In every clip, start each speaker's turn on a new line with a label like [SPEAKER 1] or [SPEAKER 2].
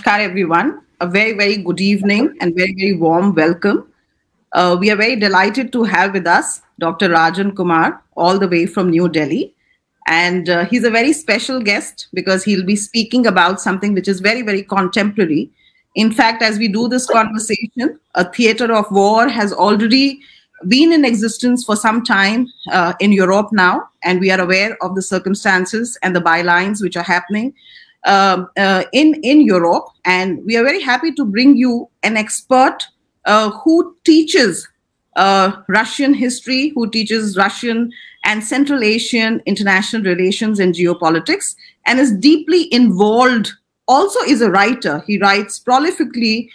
[SPEAKER 1] Namaskar, everyone. A very, very good evening and very, very warm welcome. We are very delighted to have with us Dr. Rajan Kumar, all the way from New Delhi. And he's a very special guest because he'll be speaking about something which is very, very contemporary. In fact, as we do this conversation, a theater of war has already been in existence for some time in Europe now, and we are aware of the circumstances and the bylines which are happening in Europe. And we are very happy to bring you an expert who teaches Russian history, who teaches Russian and Central Asian international relations and geopolitics, and is deeply involved, also is a writer. He writes prolifically,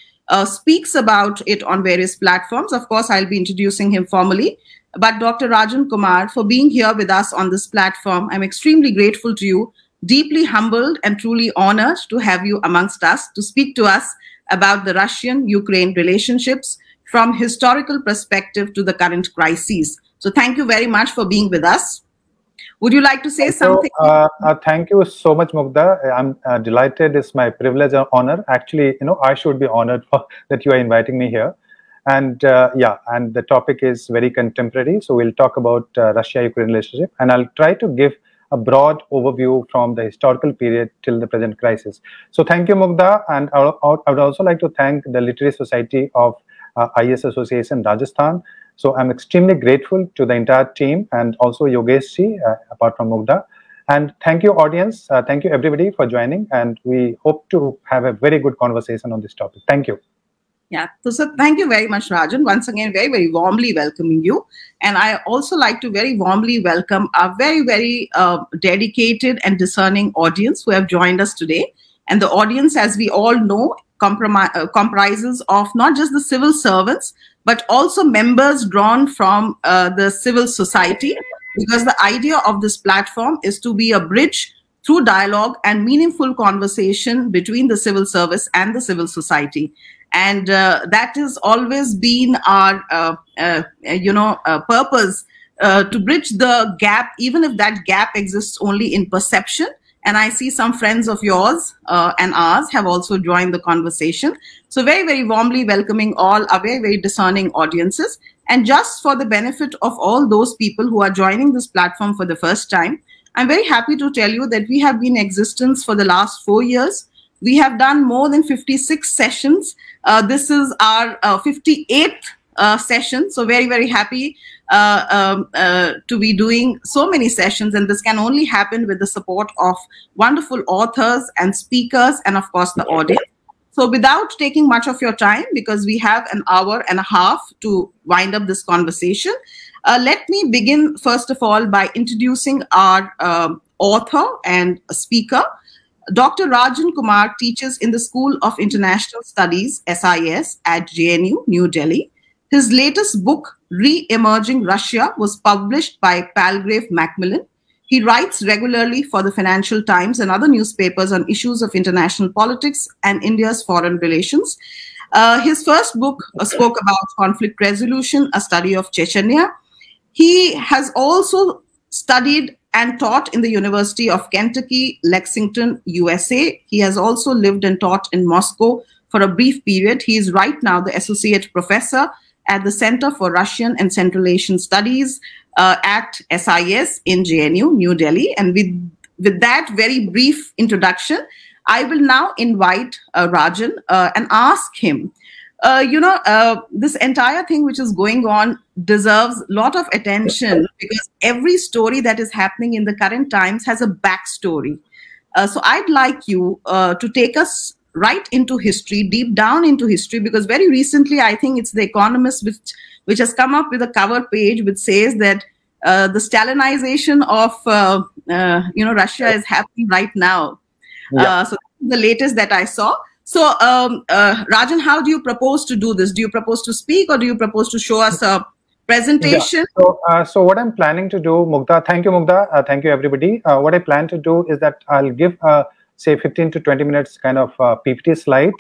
[SPEAKER 1] speaks about it on various platforms. Of course, I'll be introducing him formally. But Dr. Rajan Kumar, for being here with us on this platform, I'm extremely grateful to you, deeply humbled and truly honored to have you amongst us to speak to us about the Russian-Ukraine relationships from historical perspective to the current crises. So thank you very much for being with us. Would you like to say something?
[SPEAKER 2] Thank you so much, Mughda. I'm delighted. It's my privilege and honor. Actually, I should be honored for that you are inviting me here. And and the topic is very contemporary. So we'll talk about Russia-Ukraine relationship, and I'll try to give a broad overview from the historical period till the present crisis. So thank you, Mughda. And I would also like to thank the Literary Society of IS Association Rajasthan. So I'm extremely grateful to the entire team and also Yogesh, apart from Mughda. And thank you, audience. Thank you, everybody, for joining. And we hope to have a very good conversation on this topic. Thank you.
[SPEAKER 1] Yeah, so thank you very much, Rajan. Once again, very, very warmly welcoming you. And I also like to very warmly welcome our very, very dedicated and discerning audience who have joined us today. And the audience, as we all know, comprises of not just the civil servants, but also members drawn from the civil society, because the idea of this platform is to be a bridge through dialogue and meaningful conversation between the civil service and the civil society. And that has always been our, purpose to bridge the gap, even if that gap exists only in perception. And I see some friends of yours and ours have also joined the conversation. So very, very warmly welcoming all our very, very discerning audiences. And just for the benefit of all those people who are joining this platform for the first time, I'm very happy to tell you that we have been in existence for the last 4 years. We have done more than 56 sessions. This is our 58th session. So very, very happy to be doing so many sessions. And this can only happen with the support of wonderful authors and speakers and, of course, the audience. So without taking much of your time, because we have an hour and a half to wind up this conversation, let me begin, first of all, by introducing our author and speaker. Dr. Rajan Kumar teaches in the School of International Studies, SIS, at JNU, New Delhi. His latest book, Re-Emerging Russia, was published by Palgrave Macmillan. He writes regularly for the Financial Times and other newspapers on issues of international politics and India's foreign relations. His first book spoke about conflict resolution, a study of Chechnya. He has also studied and taught in the University of Kentucky, Lexington, USA. He has also lived and taught in Moscow for a brief period. He is right now the Associate Professor at the Center for Russian and Central Asian Studies at SIS in JNU, New Delhi. And with that very brief introduction, I will now invite Rajan and ask him, this entire thing which is going on deserves a lot of attention, because every story that is happening in the current times has a backstory. So I'd like you to take us right into history, deep down into history, because very recently, I think it's The Economist which has come up with a cover page which says that the Stalinization of Russia is happening right now. Yeah. So that's the latest that I saw. So Rajan, how do you propose to do this? Do you propose to speak, or do you propose to show us a presentation?
[SPEAKER 2] Yeah. So what I'm planning to do, Mughda, thank you, Mughda. Thank you, everybody. What I plan to do is that I'll give say 15 to 20 minutes kind of PPT slide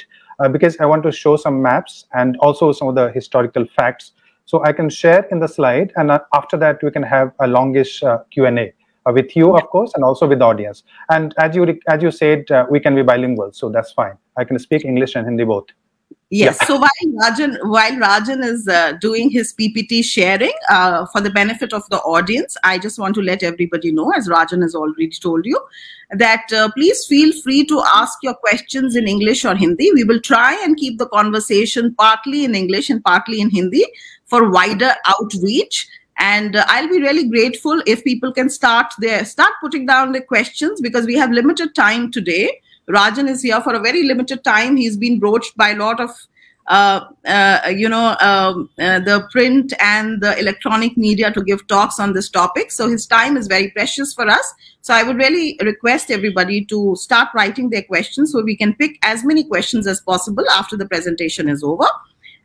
[SPEAKER 2] because I want to show some maps and also some of the historical facts. So I can share in the slide, and after that we can have a longish Q&A with you, of course, and also with the audience. And as you said, we can be bilingual, so that's fine. I can speak English and Hindi both.
[SPEAKER 1] Yes. Yeah. So while Rajan is doing his PPT sharing for the benefit of the audience, I just want to let everybody know, as Rajan has already told you, that please feel free to ask your questions in English or Hindi. We will try and keep the conversation partly in English and partly in Hindi for wider outreach. And I'll be really grateful if people can start putting down their questions, because we have limited time today. Rajan is here for a very limited time. He's been broached by a lot of, the print and the electronic media to give talks on this topic. So his time is very precious for us. So I would really request everybody to start writing their questions so we can pick as many questions as possible after the presentation is over.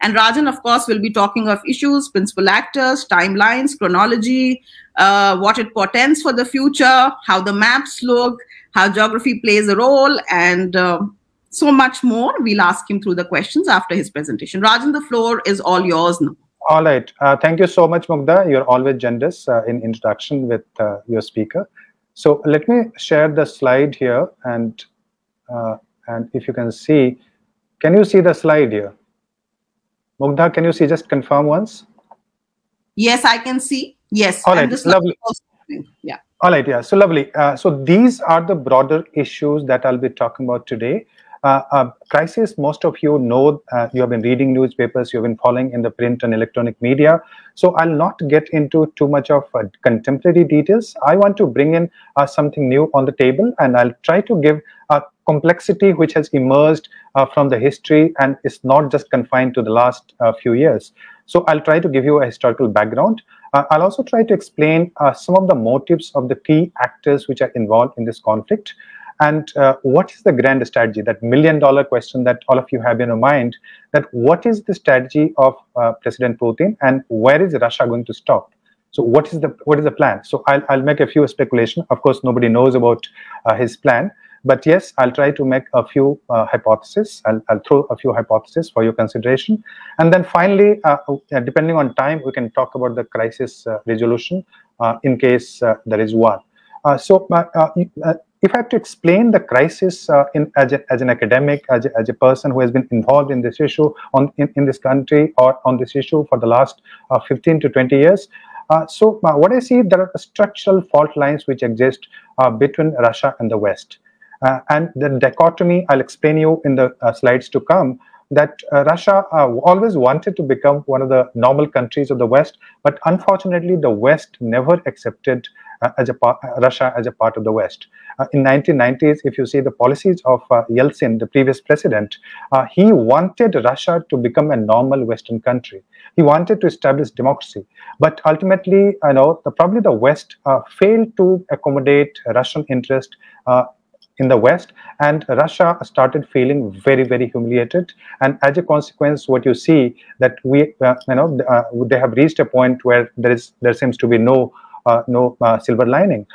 [SPEAKER 1] And Rajan, of course, will be talking of issues, principal actors, timelines, chronology, what it portends for the future, how the maps look, how geography plays a role, and so much more. We'll ask him through the questions after his presentation. Rajan, the floor is all yours now.
[SPEAKER 2] All right. Thank you so much, Mughda. You're always generous in introduction with your speaker. So let me share the slide here, and if you can see, can you see the slide here? Mughda, can you see? Just confirm once.
[SPEAKER 1] Yes, I can see. Yes.
[SPEAKER 2] All right. Lovely.
[SPEAKER 1] Yeah.
[SPEAKER 2] All right. Yeah. So lovely. So these are the broader issues that I'll be talking about today. Crisis, most of you know, you have been reading newspapers, you have been following in the print and electronic media. So I'll not get into too much of contemporary details. I want to bring in something new on the table, and I'll try to give a complexity which has emerged from the history and is not just confined to the last few years. So I'll try to give you a historical background. I'll also try to explain some of the motives of the key actors which are involved in this conflict. And what is the grand strategy, that million-dollar question that all of you have in your mind, that what is the strategy of President Putin and where is Russia going to stop? So what is the plan? So I'll make a few speculations. Of course, nobody knows about his plan. But yes, I'll try to make a few hypotheses. I'll throw a few hypotheses for your consideration. And then finally, depending on time, we can talk about the crisis resolution in case there is one. If I have to explain the crisis as an academic, as a person who has been involved in this issue in this country or on this issue for the last 15 to 20 years, what I see, there are structural fault lines which exist between Russia and the West. And the dichotomy, I'll explain you in the slides to come, that Russia always wanted to become one of the normal countries of the West, but unfortunately the West never accepted Russia as a part of the West. In 1990s, if you see the policies of Yeltsin, the previous president, he wanted Russia to become a normal Western country. He wanted to establish democracy, but ultimately, probably the West failed to accommodate Russian interest in the West, and Russia started feeling very, very humiliated. And as a consequence, what you see that they have reached a point where there seems to be no silver lining.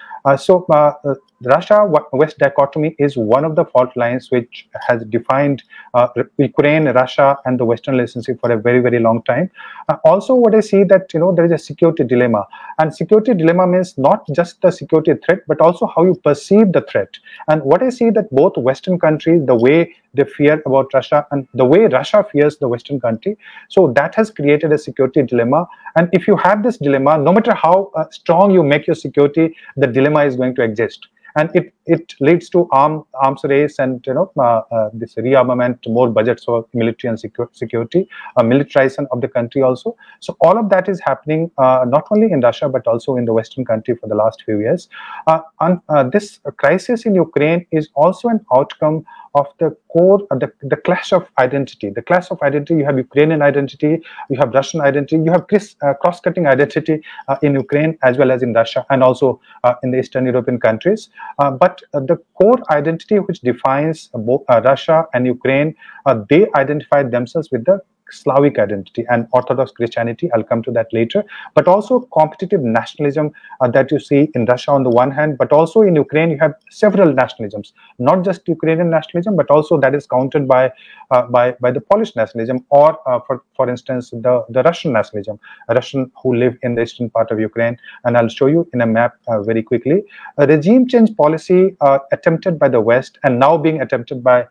[SPEAKER 2] Russia-West dichotomy is one of the fault lines which has defined Ukraine, Russia, and the Western relationship for a very, very long time. Also, what I see that there is a security dilemma, and security dilemma means not just the security threat, but also how you perceive the threat. And what I see that both Western countries, the way they fear about Russia and the way Russia fears the Western country, so that has created a security dilemma. And if you have this dilemma, no matter how strong you make your security, the dilemma is going to exist. And it leads to arms race and this rearmament, more budgets for military and security, militarization of the country also. So all of that is happening not only in Russia but also in the Western country for the last few years. This crisis in Ukraine is also an outcome of the core, the clash of identity. The clash of identity, you have Ukrainian identity, you have Russian identity, you have cross-cutting identity in Ukraine as well as in Russia and also in the Eastern European countries. But the core identity which defines both Russia and Ukraine, they identify themselves with the Slavic identity and Orthodox Christianity. I'll come to that later. But also competitive nationalism that you see in Russia on the one hand, but also in Ukraine you have several nationalisms, not just Ukrainian nationalism, but also that is countered by by the Polish nationalism, or for instance the Russian nationalism, a Russian who live in the eastern part of Ukraine. And I'll show you in a map very quickly. A regime change policy attempted by the West and now being attempted by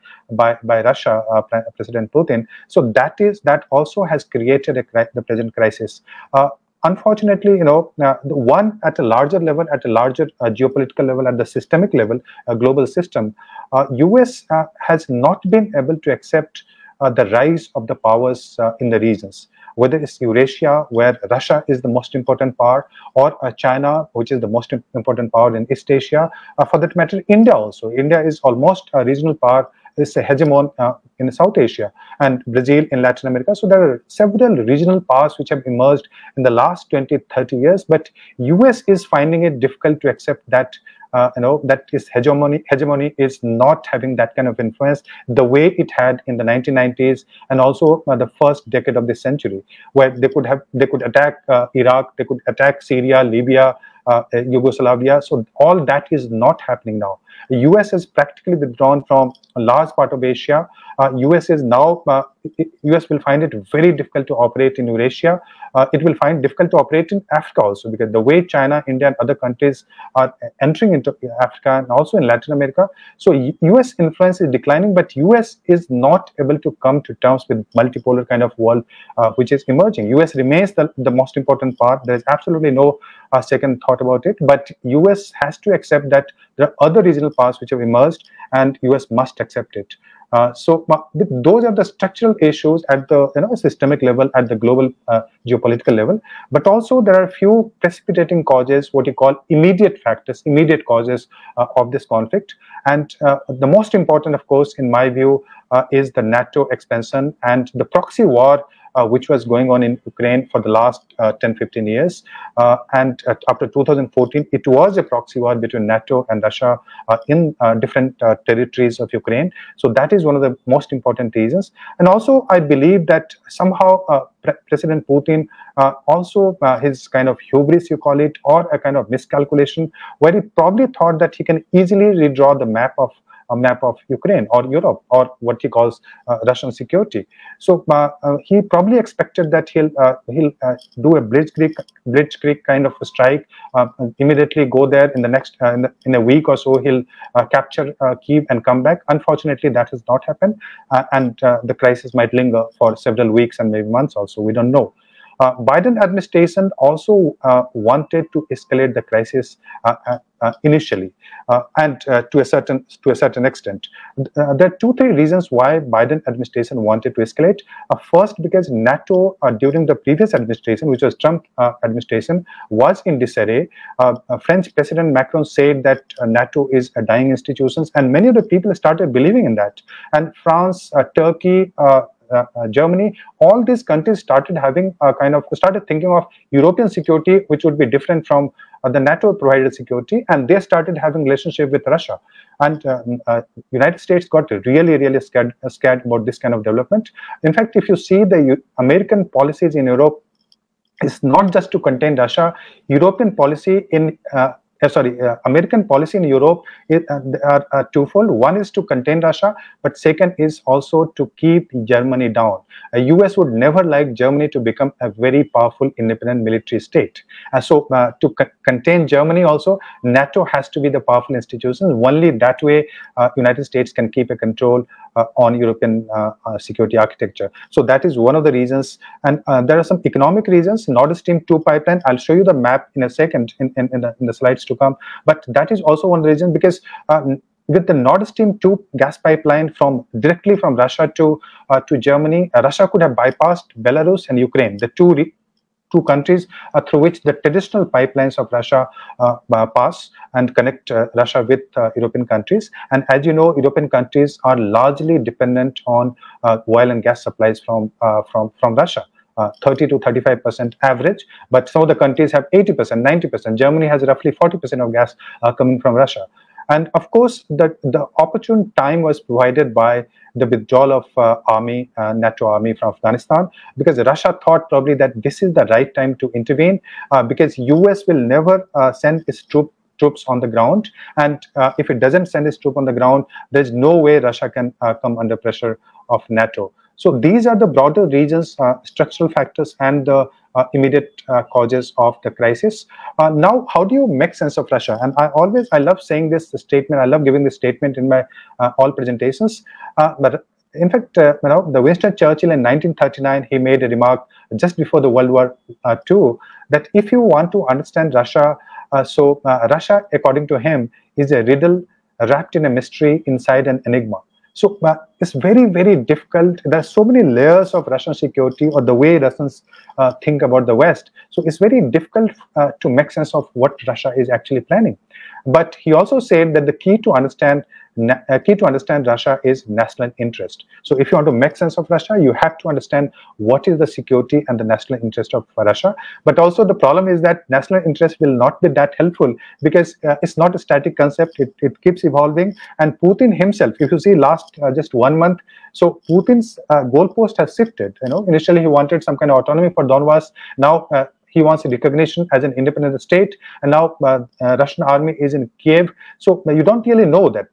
[SPEAKER 2] Russia, President Putin. So that also has created the present crisis. Unfortunately, the one at a larger level, at a larger geopolitical level, at the systemic level, a global system, US has not been able to accept the rise of the powers in the regions, whether it's Eurasia, where Russia is the most important power, or China, which is the most important power in East Asia, for that matter, India also. India is almost a regional power, is a hegemon in South Asia, and Brazil in Latin America. So there are several regional powers which have emerged in the last 20, 30 years, but US is finding it difficult to accept that that is hegemony is not having that kind of influence the way it had in the 1990s, and also the first decade of this century, where they could attack Iraq, they could attack Syria, Libya, Yugoslavia. So all that is not happening now. The US has practically withdrawn from a large part of Asia. US will find it very difficult to operate in Eurasia. It will find difficult to operate in Africa also, because the way China, India, and other countries are entering into Africa and also in Latin America. So US influence is declining, but US is not able to come to terms with multipolar kind of world which is emerging. US remains the most important part. There is absolutely no second thought about it. But US has to accept that there are other regional powers which have emerged, and US must accept it. So those are the structural issues at the systemic level, at the global geopolitical level. But also there are a few precipitating causes, what you call immediate factors, immediate causes of this conflict. And the most important, of course, in my view, is the NATO expansion and the proxy war which was going on in Ukraine for the last 10-15 years. And after 2014, it was a proxy war between NATO and Russia in different territories of Ukraine. So that is one of the most important reasons. And also, I believe that somehow President Putin also his kind of hubris, you call it, or a kind of miscalculation, where he probably thought that he can easily redraw the map of Ukraine or Europe, or what he calls Russian security. So he probably expected that he'll do a blitzkrieg kind of a strike, immediately go there in the next in a week or so. He'll capture Kyiv and come back. Unfortunately, that has not happened, and the crisis might linger for several weeks and maybe months also. We don't know. Biden administration also wanted to escalate the crisis initially, and to a certain extent. There are 2-3 reasons why Biden administration wanted to escalate. First, because NATO during the previous administration, which was Trump administration, was in disarray. French President Macron said that NATO is a dying institution, and many of the people started believing in that. And France, Turkey, Germany, all these countries started thinking of European security, which would be different from the NATO provided security, and they started having relationship with Russia. And United States got really scared about this kind of development. In fact, if you see the American policies in Europe, it's not just to contain Russia. European policy in American policy in Europe are twofold. One is to contain Russia, but second is also to keep Germany down. US would never like Germany to become a very powerful independent military state. So to contain Germany also, NATO has to be the powerful institution. Only that way United States can keep a control on European security architecture. So that is one of the reasons. And there are some economic reasons. Nord Stream 2 pipeline, I'll show you the map in a second in the slides to come. But that is also one reason, because with the Nord Stream 2 gas pipeline directly from Russia to Germany, Russia could have bypassed Belarus and Ukraine, the two countries through which the traditional pipelines of Russia pass and connect Russia with European countries. And as you know, European countries are largely dependent on oil and gas supplies from Russia. 30 to 35% average, but some of the countries have 80%, 90%. Germany has roughly 40% of gas coming from Russia. And of course, the opportune time was provided by the withdrawal of NATO army from Afghanistan, because Russia thought probably that this is the right time to intervene, because US will never send its troops on the ground, and if it doesn't send its troops on the ground, there's no way Russia can come under pressure of NATO. So these are the broader regions, structural factors, and the immediate causes of the crisis. Now, how do you make sense of Russia? And I love saying this statement. I love giving this statement in my all presentations. But in fact, the Winston Churchill in 1939, he made a remark just before the World War II that if you want to understand Russia, Russia, according to him, is a riddle wrapped in a mystery inside an enigma. So it's very, very difficult. There are so many layers of Russian security, or the way Russians think about the West. So it's very difficult to make sense of what Russia is actually planning. But he also said that the key to understand Russia is national interest. So if you want to make sense of Russia, you have to understand what is the security and the national interest of Russia. But also the problem is that national interest will not be that helpful, because it's not a static concept. It keeps evolving. And Putin himself, if you see last just 1 month, so Putin's goalpost has shifted. Initially he wanted some kind of autonomy for Donbass. Now he wants a recognition as an independent state, and now Russian army is in Kiev. So you don't really know that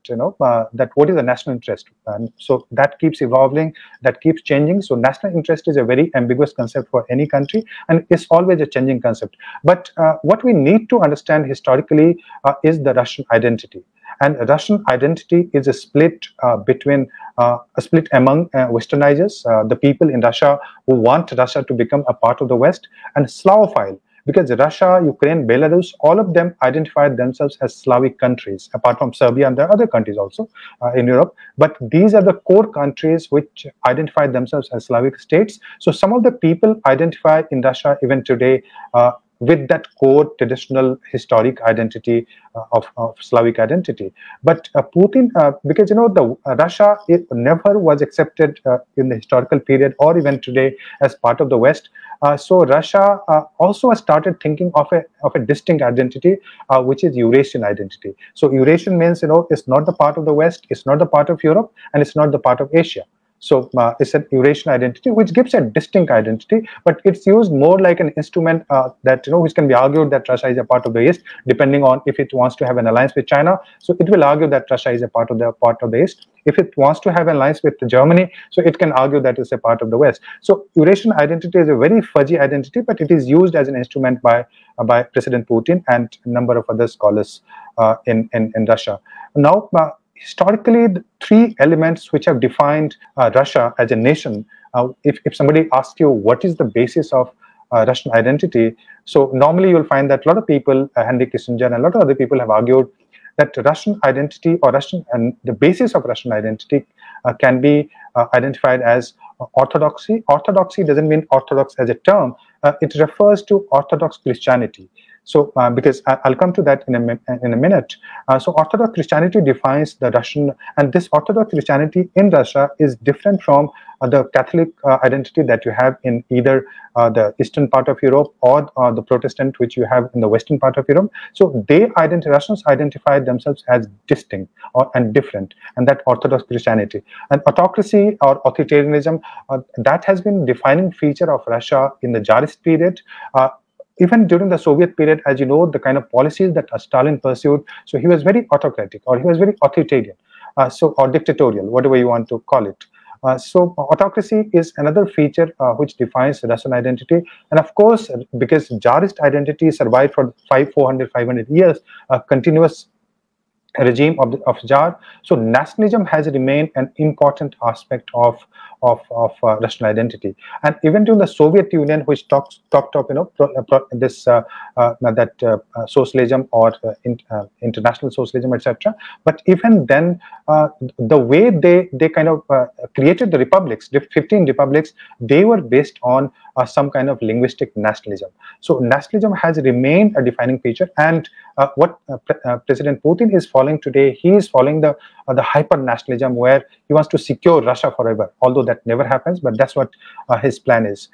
[SPEAKER 2] that what is the national interest, and so that keeps evolving, that keeps changing. So national interest is a very ambiguous concept for any country, and it's always a changing concept. But what we need to understand historically is the Russian identity. And Russian identity is a split among Westernizers, the people in Russia who want Russia to become a part of the West, and Slavophile, because Russia, Ukraine, Belarus, all of them identify themselves as Slavic countries, apart from Serbia, and there are other countries also in Europe. But these are the core countries which identify themselves as Slavic states. So some of the people identify in Russia even today with that core traditional historic identity of Slavic identity. But Putin, because the Russia never was accepted in the historical period or even today as part of the West. So Russia also started thinking of a distinct identity, which is Eurasian identity. So Eurasian means it's not the part of the West, it's not the part of Europe, and it's not the part of Asia. So it's an Eurasian identity, which gives a distinct identity, but it's used more like an instrument that which can be argued that Russia is a part of the East, depending on if it wants to have an alliance with China. So it will argue that Russia is a part of the East. If it wants to have an alliance with Germany, so it can argue that it's a part of the West. So Eurasian identity is a very fuzzy identity, but it is used as an instrument by President Putin and a number of other scholars in Russia. Now, historically, the three elements which have defined Russia as a nation, if somebody asks you what is the basis of Russian identity, so normally you'll find that a lot of people, Henry Kissinger and a lot of other people have argued that Russian identity or the basis of Russian identity can be identified as orthodoxy. Orthodoxy doesn't mean orthodox as a term. It refers to Orthodox Christianity. So, because I'll come to that in a minute. So, Orthodox Christianity defines the Russian, and this Orthodox Christianity in Russia is different from the Catholic identity that you have in either the eastern part of Europe or the Protestant which you have in the western part of Europe. So, Russians identify themselves as distinct and different, and that Orthodox Christianity. And autocracy or authoritarianism, that has been defining feature of Russia in the Tsarist period. Even during the Soviet period, as you know, the kind of policies that Stalin pursued, so he was very autocratic, or he was very authoritarian, or dictatorial, whatever you want to call it. So autocracy is another feature which defines Russian identity. And of course, because Tsarist identity survived for 500 years, continuous regime of Tsar, so nationalism has remained an important aspect of Russian identity. And even during the Soviet Union, which talked of socialism or international socialism, etc. But even then, the way they kind of created the republics, the 15 republics, they were based on some kind of linguistic nationalism. So nationalism has remained a defining feature, and what President Putin is following today, he is following the hyper nationalism, where he wants to secure Russia forever, although that never happens, but that's what his plan is.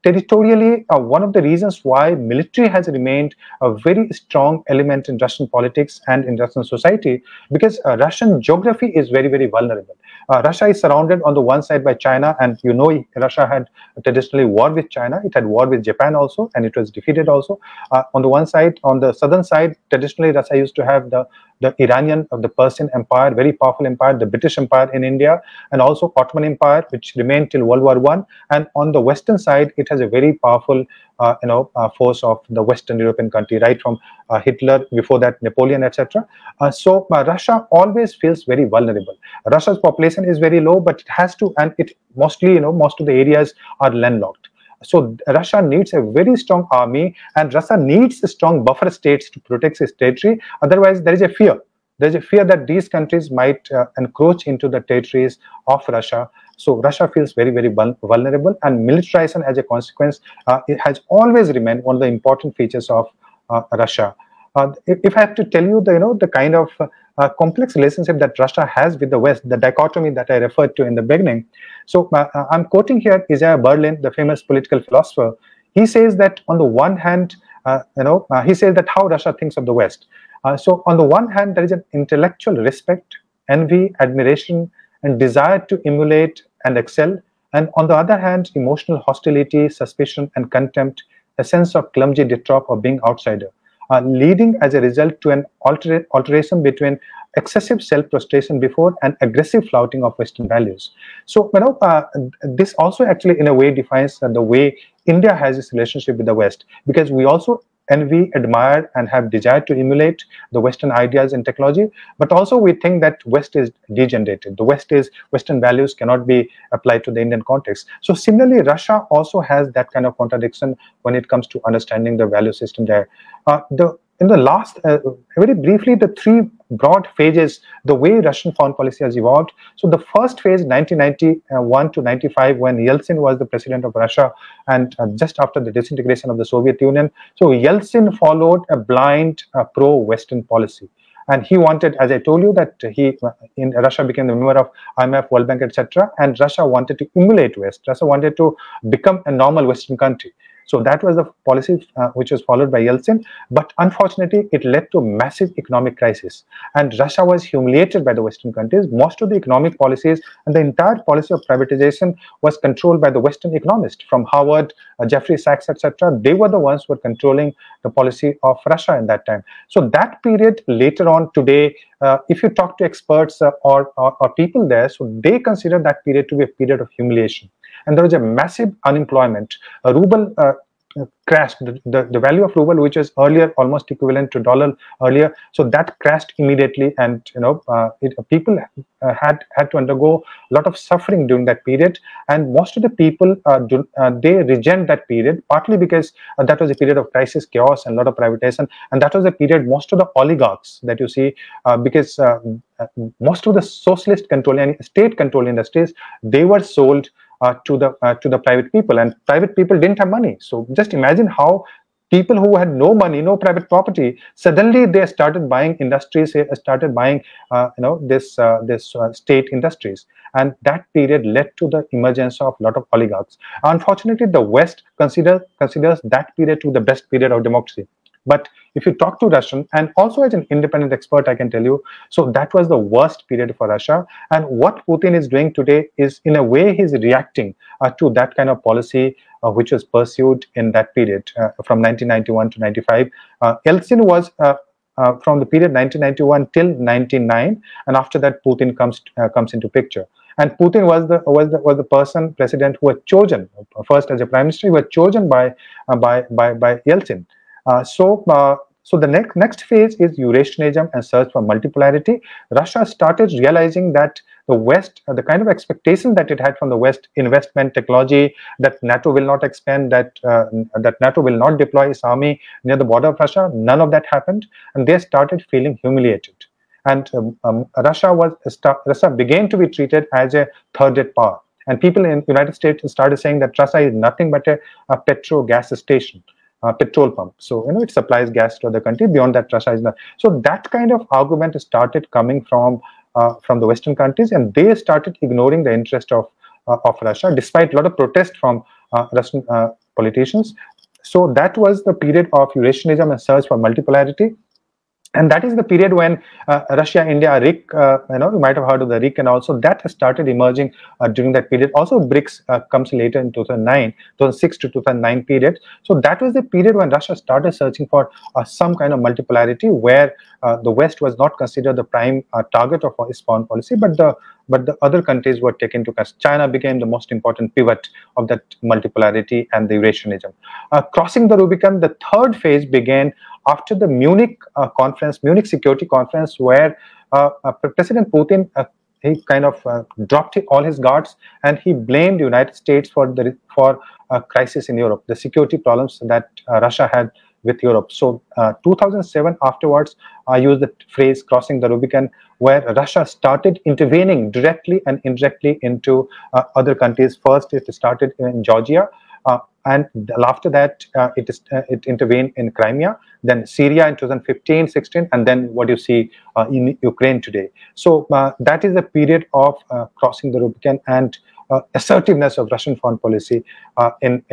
[SPEAKER 2] Territorially, one of the reasons why military has remained a very strong element in Russian politics and in Russian society, because Russian geography is very, very vulnerable. Russia is surrounded on the one side by China, and Russia had traditionally war with China. It had war with Japan also, and it was defeated also. On the one side, on the southern side, traditionally Russia used to have the Iranian of the Persian Empire empire, very powerful empire, the British Empire in India, and also Ottoman Empire, which remained till World War I. And on the western side, it has a very powerful force of the Western European country, right from Hitler, before that Napoleon, etc. So Russia always feels very vulnerable. Russia's population is very low, but it has to, and it mostly, most of the areas are landlocked. So Russia needs a very strong army, and Russia needs strong buffer states to protect its territory. Otherwise, there is a fear. There is a fear that these countries might encroach into the territories of Russia. So Russia feels very, very vulnerable, and militarization as a consequence, it has always remained one of the important features of Russia. If I have to tell you the kind of complex relationship that Russia has with the West, the dichotomy that I referred to in the beginning. So I'm quoting here Isaiah Berlin, the famous political philosopher. He says that on the one hand, he says that how Russia thinks of the West. So on the one hand, there is an intellectual respect, envy, admiration, and desire to emulate and excel. And on the other hand, emotional hostility, suspicion, and contempt, a sense of clumsy detrop or being outsider, leading as a result to an alteration between excessive self-prostration before and aggressive flouting of Western values. So, this also actually in a way defines the way India has its relationship with the West, because we also envy, admire, and have desire to emulate the Western ideas and technology, but also we think that West is degenerated. The Western values cannot be applied to the Indian context. So similarly, Russia also has that kind of contradiction when it comes to understanding the value system there. In the last, very briefly, the three broad phases, the way Russian foreign policy has evolved. So the first phase, 1991 to 95, when Yeltsin was the president of Russia, and just after the disintegration of the Soviet Union. So Yeltsin followed a blind pro-Western policy. And he wanted, as I told you, that Russia became a member of IMF, World Bank, etc. And Russia wanted to emulate West. Russia wanted to become a normal Western country. So that was the policy which was followed by Yeltsin. But unfortunately, it led to a massive economic crisis. And Russia was humiliated by the Western countries. Most of the economic policies and the entire policy of privatization was controlled by the Western economists from Harvard, Jeffrey Sachs, etc. They were the ones who were controlling the policy of Russia in that time. So that period later on today, if you talk to experts or people there, so they consider that period to be a period of humiliation. And there was a massive unemployment. A ruble crashed. The value of ruble, which was earlier almost equivalent to dollar earlier, so that crashed immediately, and people had to undergo a lot of suffering during that period. And most of the people they resent that period, partly because that was a period of crisis, chaos, and a lot of privatization. And that was a period most of the oligarchs that you see, because most of the socialist control and state control industries, they were sold to the private people, and private people didn't have money. So just imagine how people who had no money, no private property, suddenly they started buying industries, started buying this state industries, and that period led to the emergence of a lot of oligarchs. Unfortunately, the West considers that period to be the best period of democracy. But if you talk to Russian, and also as an independent expert, I can tell you, so that was the worst period for Russia. And what Putin is doing today is, in a way, he's reacting to that kind of policy which was pursued in that period from 1991 to 95. Yeltsin was from the period 1991 till 99, and after that, Putin comes into picture. And Putin was the president who was chosen first as a prime minister. He was chosen by Yeltsin. So the next phase is Eurasianism and search for multipolarity. Russia started realizing that the West, the kind of expectations that it had from the West, investment, technology, that NATO will not expand, that NATO will not deploy its army near the border of Russia, none of that happened, and they started feeling humiliated. And Russia began to be treated as a third-rate power. And people in the United States started saying that Russia is nothing but a petro gas station. Petrol pump. So, it supplies gas to the country. Beyond that, Russia is not. So that kind of argument started coming from the Western countries, and they started ignoring the interest of Russia, despite a lot of protest from Russian politicians. So that was the period of Eurasianism and search for multipolarity. And that is the period when Russia, India, RIC, you might have heard of the RIC, and also that has started emerging during that period. Also, BRICS comes later in 2009, 2006 to 2009 period. So that was the period when Russia started searching for some kind of multipolarity, where the West was not considered the prime target of its foreign policy, but the other countries were taken to consider. China became the most important pivot of that multipolarity and the Eurasianism. Crossing the Rubicon, the third phase began after the Munich conference, Munich Security Conference, where President Putin he kind of dropped all his guards, and he blamed the United States for crisis in Europe, the security problems that Russia had with Europe. So 2007 afterwards, I used the phrase crossing the Rubicon, where Russia started intervening directly and indirectly into other countries. First, it started in Georgia. And after that, it intervened in Crimea, then Syria in 2015, 16, and then what you see in Ukraine today. So that is the period of crossing the Rubicon and assertiveness of Russian foreign policy in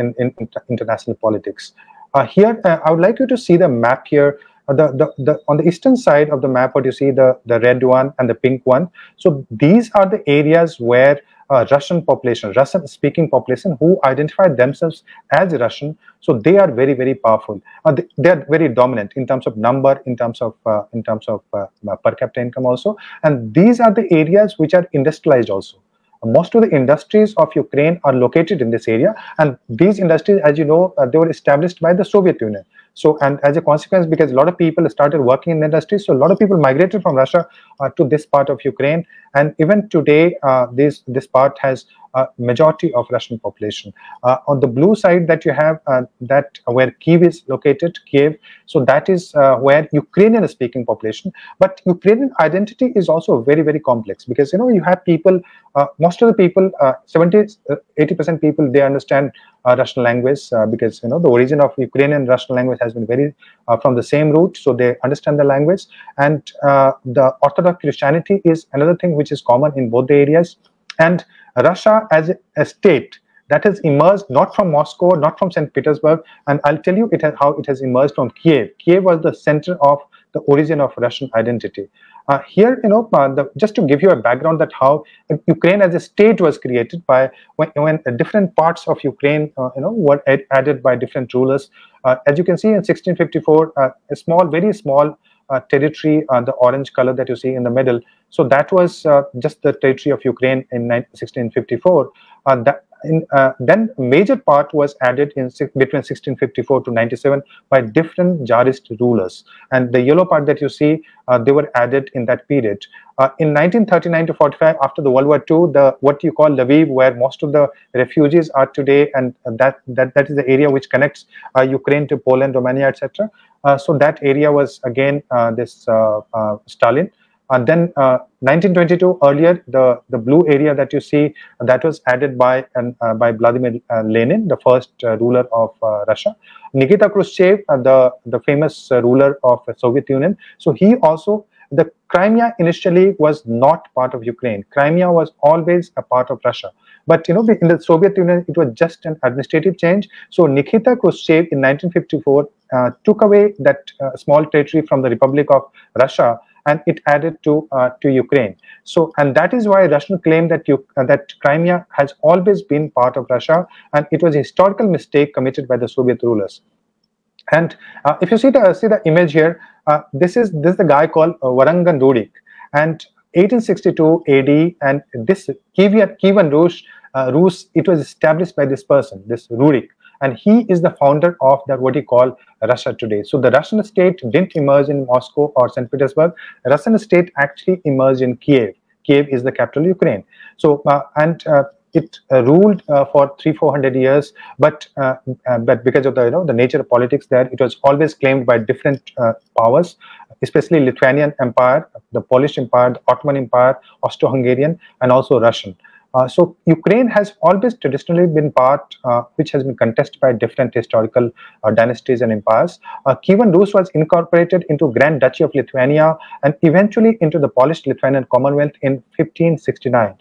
[SPEAKER 2] international politics. Here, I would like you to see the map here. On the eastern side of the map, what you see, the red one and the pink one. So these are the areas where Russian population, Russian-speaking population, who identify themselves as Russian, so they are very, very powerful. They are very dominant in terms of number, in terms of per capita income also, and these are the areas which are industrialized also. Most of the industries of Ukraine are located in this area, and these industries, as you know, they were established by the Soviet Union. So, and as a consequence, because a lot of people started working in the industry, so a lot of people migrated from Russia to this part of Ukraine, and even today, this part has a majority of Russian population. On the blue side that you have, that where Kiev is located, Kiev, so that is where Ukrainian-speaking population. But Ukrainian identity is also very, very complex, because you have people, most of the people, 70–80% people, they understand Russian language, because the origin of Ukrainian Russian language has been very from the same root, so they understand the language. And the Orthodox Christianity is another thing which is common in both the areas. And Russia as a state that has emerged not from Moscow, not from St. Petersburg, and I'll tell you how it has emerged from Kiev. Kiev was the center of the origin of Russian identity. Here, just to give you a background that how Ukraine as a state was created by when different parts of Ukraine, were added by different rulers. As you can see in 1654, a small, very small territory, the orange color that you see in the middle. So that was just the territory of Ukraine in 1654. Then major part was added in between 1654 to 97 by different Tsarist rulers, and the yellow part that you see, they were added in that period. In 1939 to 45, after the World War II, what you call Lviv, where most of the refugees are today, and that is the area which connects Ukraine to Poland, Romania, etc. So that area was again this Stalin. And then 1922, earlier, the blue area that you see, that was added by Vladimir Lenin, the first ruler of Russia. Nikita Khrushchev, the famous ruler of the Soviet Union. So he also, the Crimea initially was not part of Ukraine. Crimea was always a part of Russia. But in the Soviet Union, it was just an administrative change. So Nikita Khrushchev in 1954 took away that small territory from the Republic of Russia, and it added to Ukraine. So, and that is why Russian claim that that Crimea has always been part of Russia, and it was a historical mistake committed by the Soviet rulers. And if you see the image here, this is the guy called Varangan Rurik, and 1862 AD, and this Kievan Rus, it was established by this person, this Rurik. And he is the founder of what he call Russia today. So the Russian state didn't emerge in Moscow or St. Petersburg. The Russian state actually emerged in Kiev. Kiev is the capital of Ukraine. So it ruled for 300–400 years, but because of the nature of politics there, it was always claimed by different powers, especially Lithuanian Empire, the Polish Empire, the Ottoman Empire, Austro-Hungarian, and also Russian. So Ukraine has always traditionally been part which has been contested by different historical dynasties and empires. Kievan Rus was incorporated into Grand Duchy of Lithuania and eventually into the Polish-Lithuanian Commonwealth in 1569.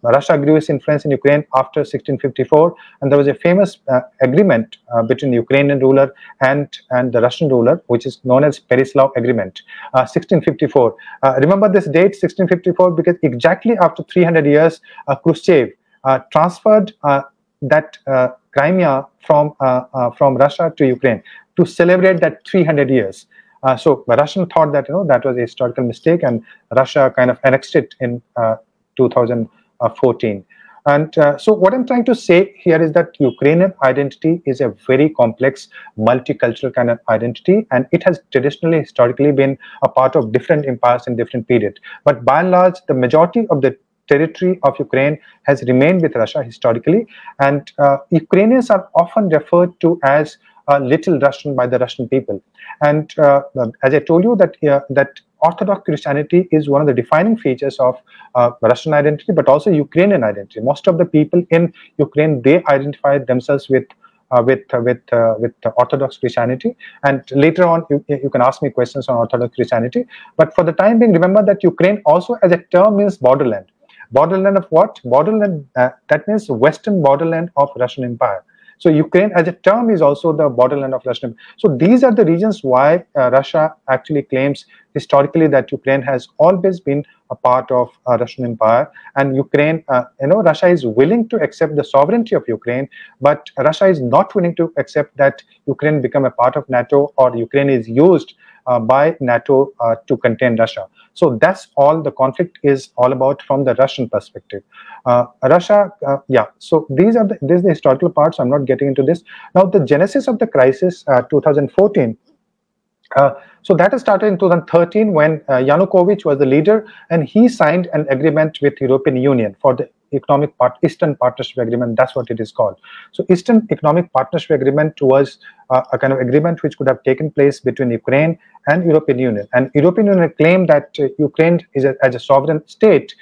[SPEAKER 2] Russia grew its influence in Ukraine after 1654, and there was a famous agreement between the Ukrainian ruler and the Russian ruler, which is known as Pereslav Agreement, 1654. Remember this date, 1654, because exactly after 300 years, Khrushchev transferred that Crimea from Russia to Ukraine to celebrate that 300 years. So the Russian thought that that was a historical mistake, and Russia kind of annexed it in 2014. And so what I'm trying to say here is that Ukrainian identity is a very complex, multicultural kind of identity, and it has traditionally, historically been a part of different empires in different periods. But by and large, the majority of the territory of Ukraine has remained with Russia historically, and Ukrainians are often referred to as Little Russian by the Russian people. And as I told you, that Orthodox Christianity is one of the defining features of Russian identity, but also Ukrainian identity. Most of the people in Ukraine, they identify themselves with Orthodox Christianity, and later on you can ask me questions on Orthodox Christianity. But for the time being, remember that Ukraine also as a term means borderland. Borderland of what? Borderland, that means western borderland of Russian Empire. So Ukraine as a term is also the borderland of Russian Empire. So these are the reasons why Russia actually claims historically that Ukraine has always been a part of Russian Empire, and Ukraine, Russia is willing to accept the sovereignty of Ukraine, but Russia is not willing to accept that Ukraine become a part of NATO, or Ukraine is used by NATO to contain Russia. So that's all the conflict is all about from the Russian perspective. Russia, so this is the historical part, so I'm not getting into this. Now, the genesis of the crisis, 2014, so that has started in 2013 when Yanukovych was the leader, and he signed an agreement with European Union for the Eastern Partnership Agreement. That's what it is called. So Eastern Economic Partnership Agreement was a kind of agreement which could have taken place between Ukraine and European Union. And European Union claimed that Ukraine is as a sovereign state.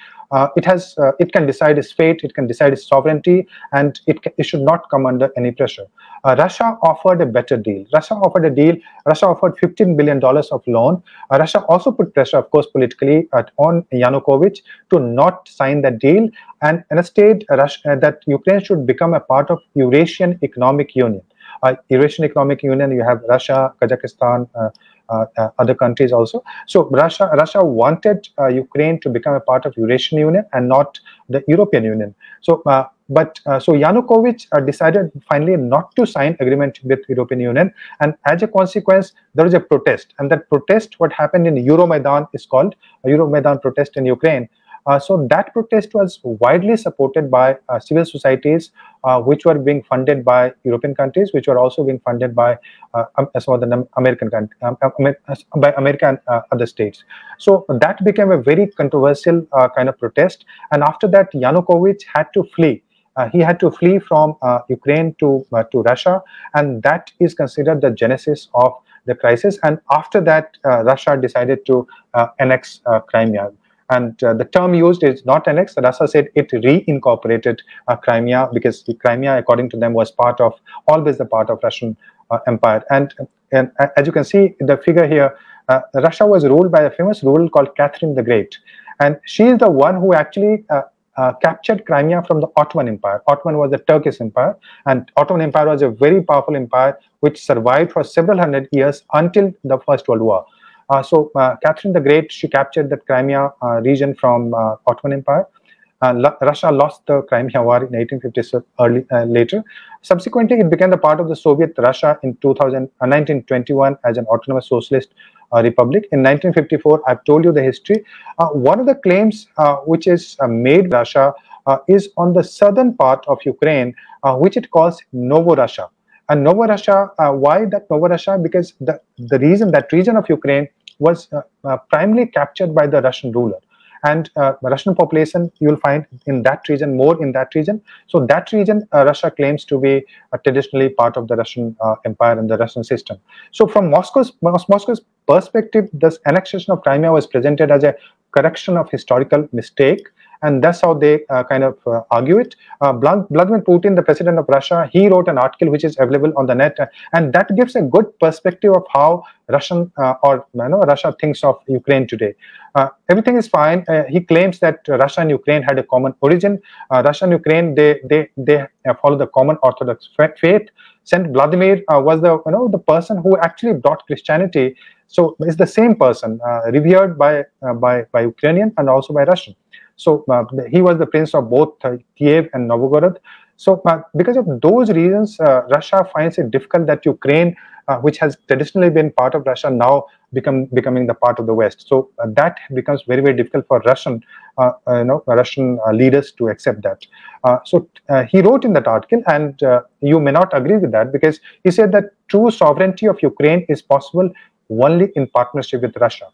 [SPEAKER 2] It can decide its fate, it can decide its sovereignty, and it should not come under any pressure. Russia offered a better deal. Russia offered $15 billion of loan. Russia also put pressure, of course, politically on Yanukovych to not sign that deal, and instead that Ukraine should become a part of Eurasian Economic Union. Eurasian Economic Union, you have Russia, Kazakhstan, other countries also. So Russia wanted Ukraine to become a part of Eurasian Union and not the European Union. So so Yanukovych decided finally not to sign agreement with European Union, and as a consequence there was a protest, and that protest, what happened in Euromaidan, is called Euromaidan protest in Ukraine. So that protest was widely supported by civil societies, which were being funded by European countries, which were also being funded by some of the by America and other states. So that became a very controversial kind of protest, and after that Yanukovych had to flee. He had to flee from Ukraine to Russia, and that is considered the genesis of the crisis. And after that, Russia decided to annex Crimea. And the term used is not annex. Russia said it reincorporated Crimea, because Crimea, according to them, was always the part of Russian Empire. And as you can see in the figure here, Russia was ruled by a famous ruler called Catherine the Great, and she is the one who actually captured Crimea from the Ottoman Empire. Ottoman was the Turkish Empire, and Ottoman Empire was a very powerful empire which survived for several hundred years until the First World War. So Catherine the Great, she captured the Crimea region from Ottoman Empire. Russia lost the Crimea War in 1850s later. Subsequently, it became the part of the Soviet Russia in 1921 as an autonomous socialist republic. In 1954, I've told you the history. One of the claims which is made Russia is on the southern part of Ukraine, which it calls Novo Russia. And Novo Russia, why that Novo Russia? Because the region of Ukraine was primarily captured by the Russian ruler. And the Russian population, you'll find in that region, more in that region. So that region, Russia claims to be traditionally part of the Russian Empire and the Russian system. So from Moscow's perspective, this annexation of Crimea was presented as a correction of historical mistake. and that's how they kind of argue it. Vladimir Putin, the president of Russia, he wrote an article which is available on the net, and that gives a good perspective of how Russia thinks of Ukraine today. Everything is fine. He claims that Russia and Ukraine had a common origin. Russia and Ukraine, they follow the common Orthodox faith. Saint Vladimir was the person who actually brought Christianity. So it's the same person, revered by Ukrainian and also by Russian. So he was the prince of both Kiev and Novgorod. So because of those reasons, Russia finds it difficult that Ukraine, which has traditionally been part of Russia, now becoming the part of the West. So that becomes very, very difficult for Russian leaders to accept that. So he wrote in that article, and you may not agree with that, because he said that true sovereignty of Ukraine is possible only in partnership with Russia.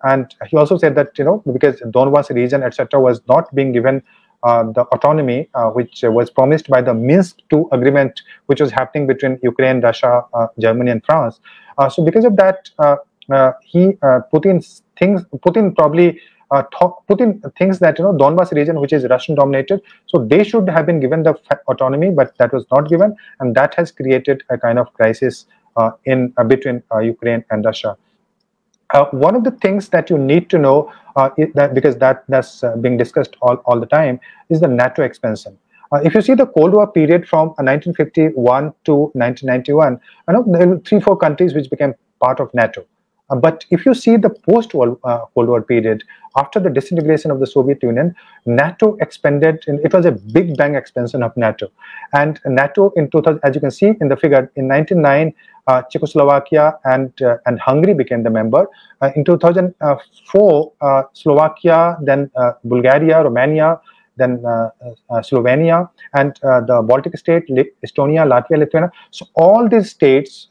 [SPEAKER 2] And he also said that because Donbas region, etc., was not being given the autonomy which was promised by the Minsk II agreement, which was happening between Ukraine, Russia, Germany, and France. So because of that, Putin thinks that Donbas region, which is Russian dominated, so they should have been given the autonomy, but that was not given, and that has created a kind of crisis in between Ukraine and Russia. One of the things that you need to know, because that's being discussed all the time, is the NATO expansion. If you see the Cold War period from 1951 to 1991, there were 3-4 countries which became part of NATO. But if you see the post-Cold War period, after the disintegration of the Soviet Union, NATO expanded. It was a big bang expansion of NATO. And NATO in 2000, as you can see in the figure, in 1999, Czechoslovakia and Hungary became the member. In 2004, Slovakia, then Bulgaria, Romania, then Slovenia, and the Baltic state, Estonia, Latvia, Lithuania. So all these states,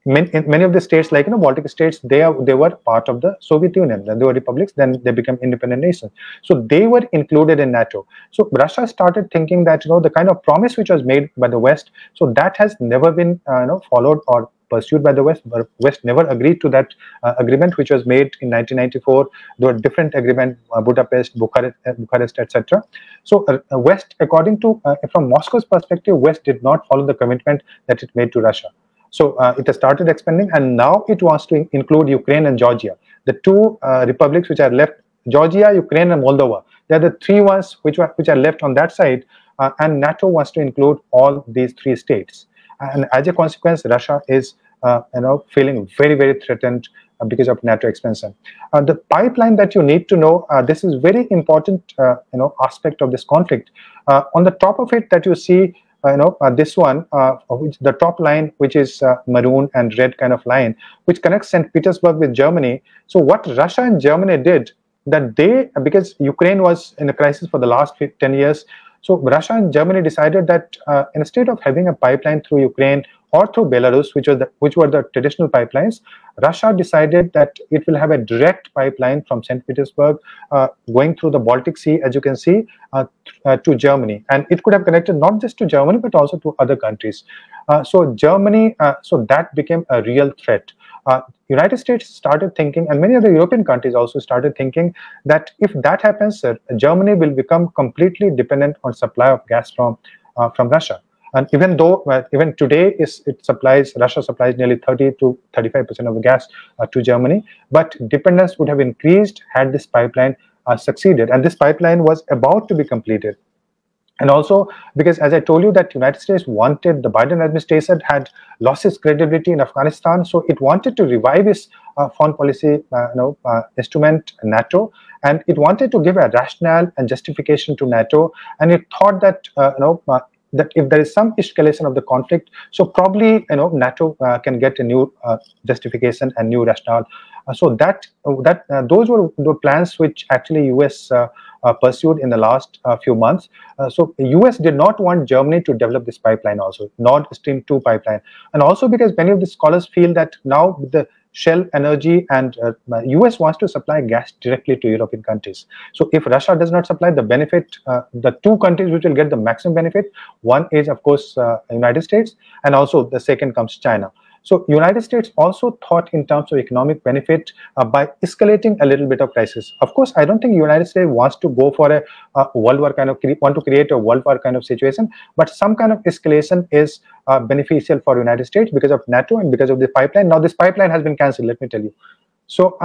[SPEAKER 2] many of the states, like Baltic states, they were part of the Soviet Union. Then they were republics. Then they became independent nations. So they were included in NATO. So Russia started thinking that the kind of promise which was made by the West, so that has never been followed or pursued by the West. But West never agreed to that agreement which was made in 1994. There were different agreements, Budapest, Bucharest, etc. So West, according to from Moscow's perspective, West did not follow the commitment that it made to Russia. So it has started expanding, and now it wants to include Ukraine and Georgia, the two republics which are left: Georgia, Ukraine, and Moldova. They are the three ones which are left on that side, and NATO wants to include all these 3 states. And as a consequence, Russia is feeling very, very threatened because of NATO expansion. The pipeline that you need to know, this is very important aspect of this conflict. On the top of it, that you see. This one, which the top line, which is maroon and red kind of line, which connects St. Petersburg with Germany. So what Russia and Germany did, that because Ukraine was in a crisis for the last 10 years, so Russia and Germany decided that instead of having a pipeline through Ukraine or through Belarus, which were the traditional pipelines, Russia decided that it will have a direct pipeline from St. Petersburg going through the Baltic Sea, as you can see, to Germany. And it could have connected not just to Germany, but also to other countries. So Germany, so that became a real threat. United States started thinking, and many other European countries also started thinking, that if that happens, Germany will become completely dependent on supply of gas from Russia. And even though, even today, Russia supplies nearly 30 to 35% of the gas to Germany, but dependence would have increased had this pipeline succeeded. And this pipeline was about to be completed. And also because, as I told you, that United States wanted, the Biden administration had lost its credibility in Afghanistan, so it wanted to revive its foreign policy instrument, NATO, and it wanted to give a rationale and justification to NATO, and it thought that that if there is some escalation of the conflict, so probably NATO can get a new justification and new rationale. So those were the plans which actually US pursued in the last few months. So US did not want Germany to develop this pipeline also, Nord Stream 2 pipeline, and also because many of the scholars feel that now with the Shell Energy and US wants to supply gas directly to European countries. So if Russia does not supply, the benefit, the 2 countries which will get the maximum benefit, one is of course United States, and also the second comes China. So United States also thought in terms of economic benefit by escalating a little bit of crisis. Of course, I don't think United States wants to go for a world war kind of want to create a world war kind of situation, but some kind of escalation is beneficial for United States because of NATO and because of the pipeline. Now this pipeline has been cancelled, let me tell you. So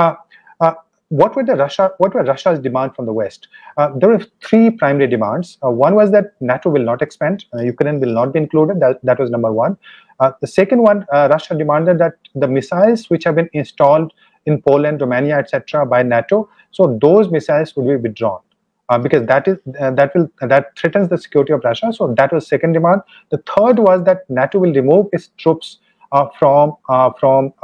[SPEAKER 2] what were Russia's demand from the West? There were three primary demands. One was that NATO will not expand, Ukraine will not be included. That was number one. The second one, Russia demanded that the missiles which have been installed in Poland, Romania, etc., by NATO, so those missiles would be withdrawn. Because that threatens the security of Russia. So that was second demand. The third was that NATO will remove its troops from Poland,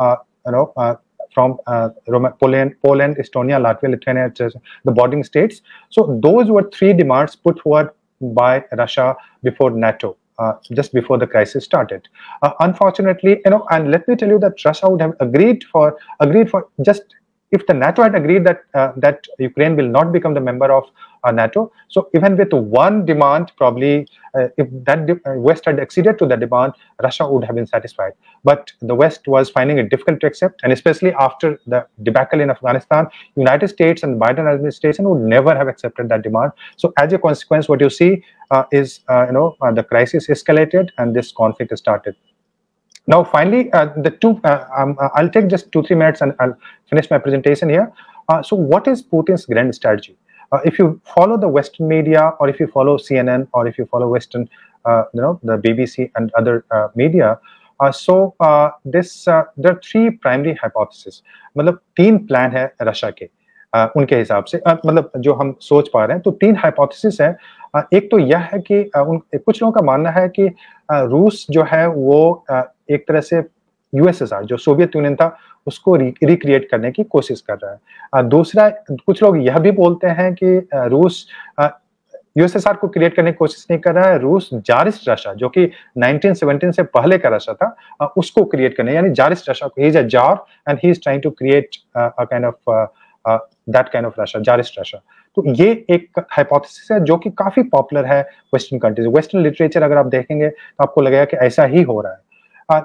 [SPEAKER 2] Estonia, Latvia, Lithuania, etc., the bordering states. So those were three demands put forward by Russia before NATO. Just before the crisis started. Unfortunately, and let me tell you that Russia would have agreed for just if the NATO had agreed that that Ukraine will not become the member of NATO. So even with one demand, probably if that West had acceded to the demand, Russia would have been satisfied. But the West was finding it difficult to accept, and especially after the debacle in Afghanistan, United States and Biden administration would never have accepted that demand. So as a consequence, what you see is the crisis escalated and this conflict started. Now, finally, I'll take just 2-3 minutes and I'll finish my presentation here. So what is Putin's grand strategy? If you follow the Western media, or if you follow CNN, or if you follow Western, the BBC and other media, there are three primary hypotheses. मतलब तीन plan है Russia के उनके हिसाब से, मतलब जो हम सोच पा रहे हैं, तो तीन हाइपोथेसिस है। एक तो यह है कि कुछ लोगों का मानना है कि रूस जो है वो एक तरह से यूएसएसआर जो सोवियत यूनियन था उसको रिक्रिएट करने की कोशिश कर रहा है। दूसरा, कुछ लोग यह भी बोलते हैं कि रूस यूएसएसआर को क्रिएट करने की कोशिश नहीं कर रहा है, रूस जारिस्ट रशिया जो कि 1917 से पहले का रशिया था उसको क्रिएट करने, यानी जारिस्ट रशिया को, he is a tsar and he is trying to create a kind of that kind of Russia, tsarist Russia. तो ये एक हाइपोथेसिस है जो कि काफी पॉपुलर है वेस्टर्न कंट्रीज। वेस्टर्न लिटरेचर अगर आप देखेंगे तो आपको लगेगा कि ऐसा ही हो रहा है।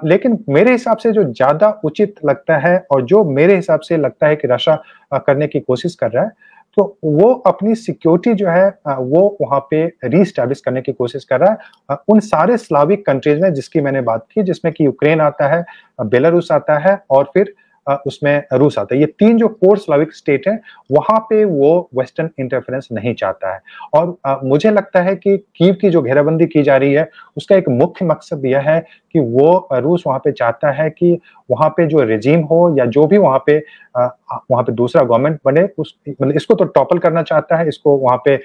[SPEAKER 2] लेकिन मेरे हिसाब से जो ज्यादा उचित लगता है और जो मेरे हिसाब से लगता है कि रशिया करने की कोशिश कर रहा है, तो वो अपनी सिक्योरिटी जो है वो वहां पे रीस्टैब्लिश करने की कोशिश कर रहा है उन सारे स्लाविक कंट्रीज में जिसकी मैंने बात की, जिसमें कि यूक्रेन आता है, बेलारूस आता है और फिर उसमें रूस आता है। ये तीन जो कोर स्लाविक स्टेट हैं वहां पे वो वेस्टर्न इंटरफेरेंस नहीं चाहता है। और मुझे लगता है कि कीव की जो घेराबंदी की जा रही है उसका एक मुख्य मकसद यह है कि वो रूस वहां पे चाहता है कि वहां पे जो रेजिम हो या जो भी वहां पे दूसरा गवर्नमेंट बने, मतलब इसको तो टॉपल करना चाहता है, इसको वहां पे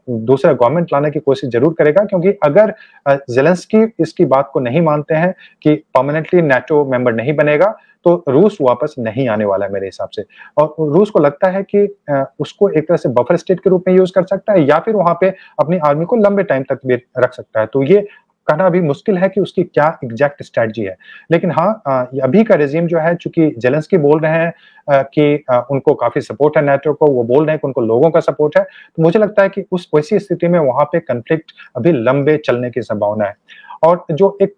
[SPEAKER 2] दूसरा गवर्नमेंट लाने की कोशिश जरूर करेगा, क्योंकि अगर जेलेंस्की इसकी बात को नहीं मानते हैं कि परमानेंटली नाटो मेंबर नहीं बनेगा तो रूस वापस नहीं आने वाला है मेरे हिसाब से। और रूस को लगता है कि उसको एक तरह से बफर स्टेट के रूप में यूज कर सकता है या फिर वहां पे अपनी आर्मी को लंबे टाइम तक भी रख सकता है। तो ये कहना अभी मुश्किल है कि उसकी क्या एग्जैक्ट स्ट्रेटजी है। लेकिन हाँ, अभी का रेजिम जो है, चूंकि जेलेंस्की बोल रहे हैं कि उनको काफी सपोर्ट है नाटो को, वो बोल रहे हैं कि उनको लोगों का सपोर्ट है, तो मुझे लगता है कि उस वैसी स्थिति में वहां पे कन्फ्लिक्ट अभी लंबे चलने की संभावना है। और जो एक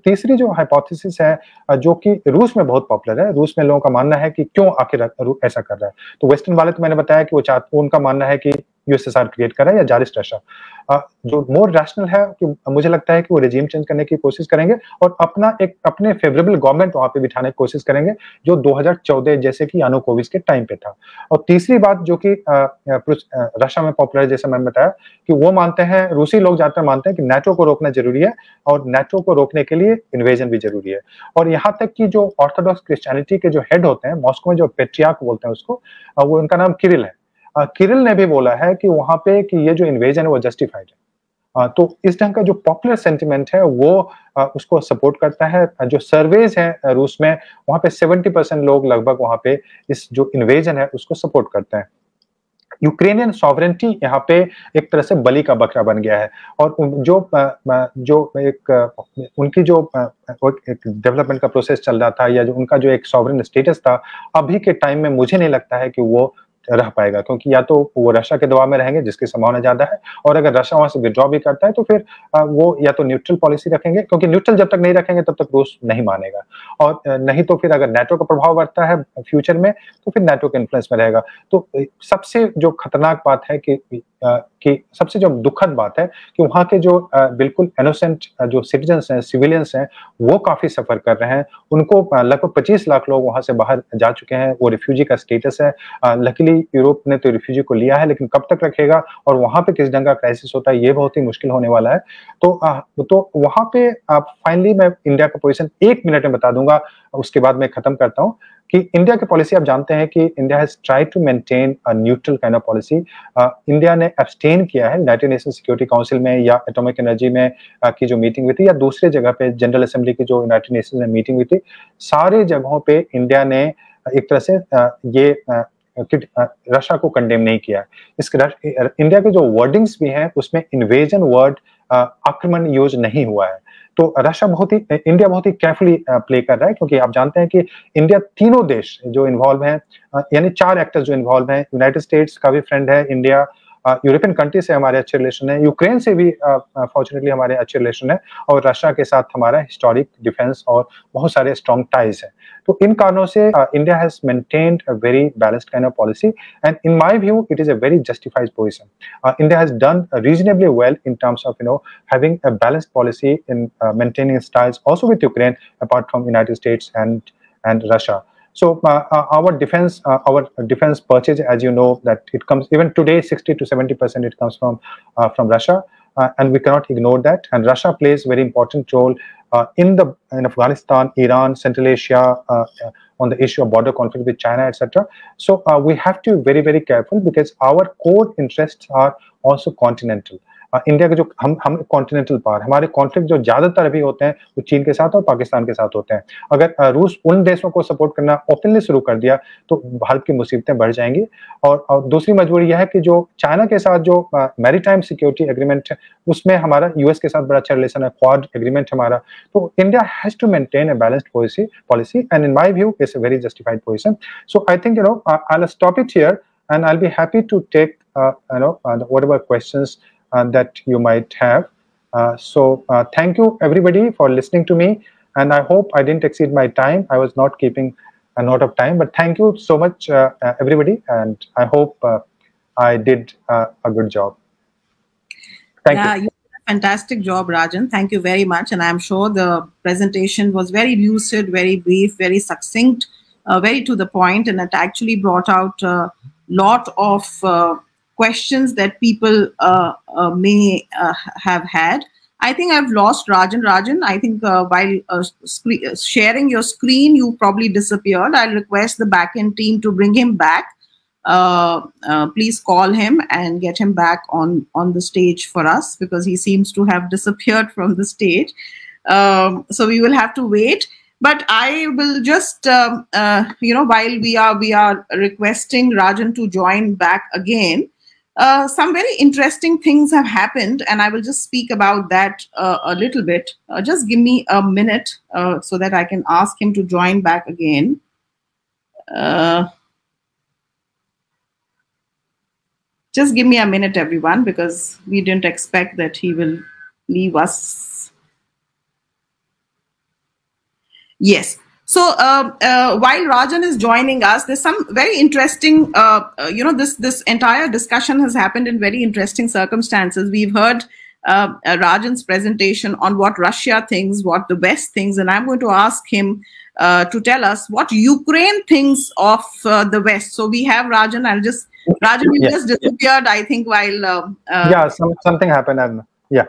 [SPEAKER 2] तीसरी जो हाइपोथेसिस है जो कि रूस में बहुत पॉपुलर है, रूस में लोगों का मानना है कि क्यों आखिर ऐसा कर रहा है, तो वेस्टर्न वाले तो मैंने बताया कि उनका मानना है कि यूएसएसआर क्रिएट कर रहा है या जारिस्ट रशिया। जो मोर रैशनल है कि मुझे लगता है कि वो रेजिम चेंज करने की कोशिश करेंगे और अपने फेवरेबल गवर्नमेंट वहां पे बिठाने की कोशिश करेंगे जो 2014 जैसे कि यानुकोविच के टाइम पे था। और तीसरी बात जो कि रशिया में पॉपुलर है, जैसे मैंने बताया कि वो मानते हैं, रूसी लोग ज्यादातर मानते हैं कि नाटो को रोकना जरूरी है और नाटो को रोकने के लिए इन्वेजन भी जरूरी है। और यहाँ तक कि जो ऑर्थोडॉक्स क्रिश्चियनिटी के जो हेड होते हैं मॉस्को में, जो पेट्रियार्क बोलते हैं उसको, वो उनका नाम किरिल है। किरिल ने भी बोला है कि वहां पे कि ये जो इन्वेजन है वो जस्टिफाइड है। तो इस ढंग का जो पॉपुलर सेंटिमेंट है वो उसको सपोर्ट करता है। जो सर्वेज है रूस में, वहां पे 70% लोग लगभग वहां पे इस जो इन्वेजन है उसको सपोर्ट करते हैं। यूक्रेनियन सॉवरेंटी यहाँ पे एक तरह से बलि का बकरा बन गया है। और उनकी जो एक डेवलपमेंट का प्रोसेस चल रहा था या जो उनका जो एक सॉवरेन स्टेटस था, अभी के टाइम में मुझे नहीं लगता है कि वो रह पाएगा, क्योंकि या तो वो रशिया के दबाव में रहेंगे जिसकी संभावना ज्यादा है, और अगर रशिया वहां से विड्रॉ भी करता है तो फिर वो या तो न्यूट्रल पॉलिसी रखेंगे, क्योंकि न्यूट्रल जब तक नहीं रखेंगे तब तक रूस नहीं मानेगा, और नहीं तो फिर अगर नाटो का प्रभाव बढ़ता है फ्यूचर में तो फिर नाटो के इन्फ्लुएंस में रहेगा। तो सबसे जो खतरनाक बात है कि सबसे जो दुखद बात है कि वहाँ के जो बिल्कुल इनोसेंट जो सिटीजन्स हैं, सिविलियंस हैं, वो काफी सफर कर रहे हैं। उनको लगभग 25 लाख लोग वहां से बाहर जा चुके हैं, वो रिफ्यूजी का स्टेटस है। लकीली यूरोप ने तो रिफ्यूजी को लिया है, लेकिन कब तक रखेगा और वहां पे किस ढंग का क्राइसिस होता है ये बहुत ही मुश्किल होने वाला है। तो वहां पे फाइनली मैं इंडिया का पोजीशन 1 मिनट में बता दूंगा, उसके बाद मैं खत्म करता हूँ कि इंडिया की पॉलिसी आप जानते हैं कि India has tried to maintain a neutral kind of policy. India ने एब्सटेन किया है यूनाइटेड नेशन सिक्योरिटी काउंसिल में या एटॉमिक एनर्जी में की जो मीटिंग हुई थी, या दूसरे जगह पे जनरल असेंबली की जो यूनाइटेड नेशन में मीटिंग हुई थी, सारे जगहों पे इंडिया ने एक तरह से ये रशिया को कंडेम नहीं किया। इंडिया के जो वर्डिंग्स भी हैं उसमें इन्वेजन वर्ड आक्रमण यूज नहीं हुआ है। तो इंडिया बहुत ही केयरफुली प्ले कर रहा है, क्योंकि आप जानते हैं कि इंडिया तीनों देश जो इन्वॉल्व हैं, यानी 4 एक्टर्स जो इन्वॉल्व हैं, यूनाइटेड स्टेट्स का भी फ्रेंड है इंडिया, यूरोपियन कंट्री से हमारे अच्छे रिलेशन है, यूक्रेन से भी फॉर्चुनेटली हमारे अच्छे रिलेशन है, और रशिया के साथ हमारा हिस्टोरिक डिफेंस और बहुत सारे स्ट्रॉन्ग टाइज हैं। तो इन कारणों से India has maintained a very balanced kind of policy, and in my view it is a very justified position. India has done reasonably well in terms of having a balanced policy in maintaining its ties also with Ukraine, apart from United States and Russia. So our defense purchase, as you know, that it comes even today 60 to 70% it comes from Russia, and we cannot ignore that. And Russia plays a very important role in Afghanistan, Iran, Central Asia, on the issue of border conflict with China, etc. So we have to be very, very careful, because our core interests are also continental. India के जो हम continental power, हमारे conflict जो ज्यादातर अभी होते हैं वो चीन के साथ और पाकिस्तान के साथ होते हैं। अगर रूस उन देशों को सपोर्ट करना ओपनली शुरू कर दिया तो भारत की मुसीबतें बढ़ जाएंगी। और दूसरी मजबूरी यह है कि जो चाइना के साथ जो मैरीटाइम सिक्योरिटी एग्रीमेंट है उसमें हमारा यूएस के साथ बड़ा अच्छा रिलेशन है, क्वाड एग्रीमेंट हमारा। तो India has to maintain a balanced policy, and in my view it's a very justified position. So I think I will stop it here, and I'll be happy to take whatever questions that you might have. So thank you everybody for listening to me, and I hope I didn't exceed my time. I was not keeping a note of time, but thank you so much everybody, and I hope I did a good job. Thank you.
[SPEAKER 1] You did a fantastic job, Rajan. Thank you very much, and I'm sure the presentation was very lucid, very brief, very succinct, very to the point, and it actually brought out lot of questions that people may have had. I think I've lost Rajan. Rajan, I think while sharing your screen, you probably disappeared. I'll request the backend team to bring him back. Please call him and get him back on the stage for us, because he seems to have disappeared from the stage. So we will have to wait. But I will just, while we are requesting Rajan to join back again, some very interesting things have happened, and I will just speak about that a little bit. Just give me a minute so that I can ask him to join back again. Just give me a minute, everyone, because we didn't expect that he will leave us. Yes. So while Rajan is joining us, there's some very interesting, this entire discussion has happened in very interesting circumstances. We've heard Rajan's presentation on what Russia thinks, what the West thinks, and I'm going to ask him to tell us what Ukraine thinks of the West. So we have Rajan. Rajan, you just disappeared, I think, while...
[SPEAKER 2] something happened, and yeah.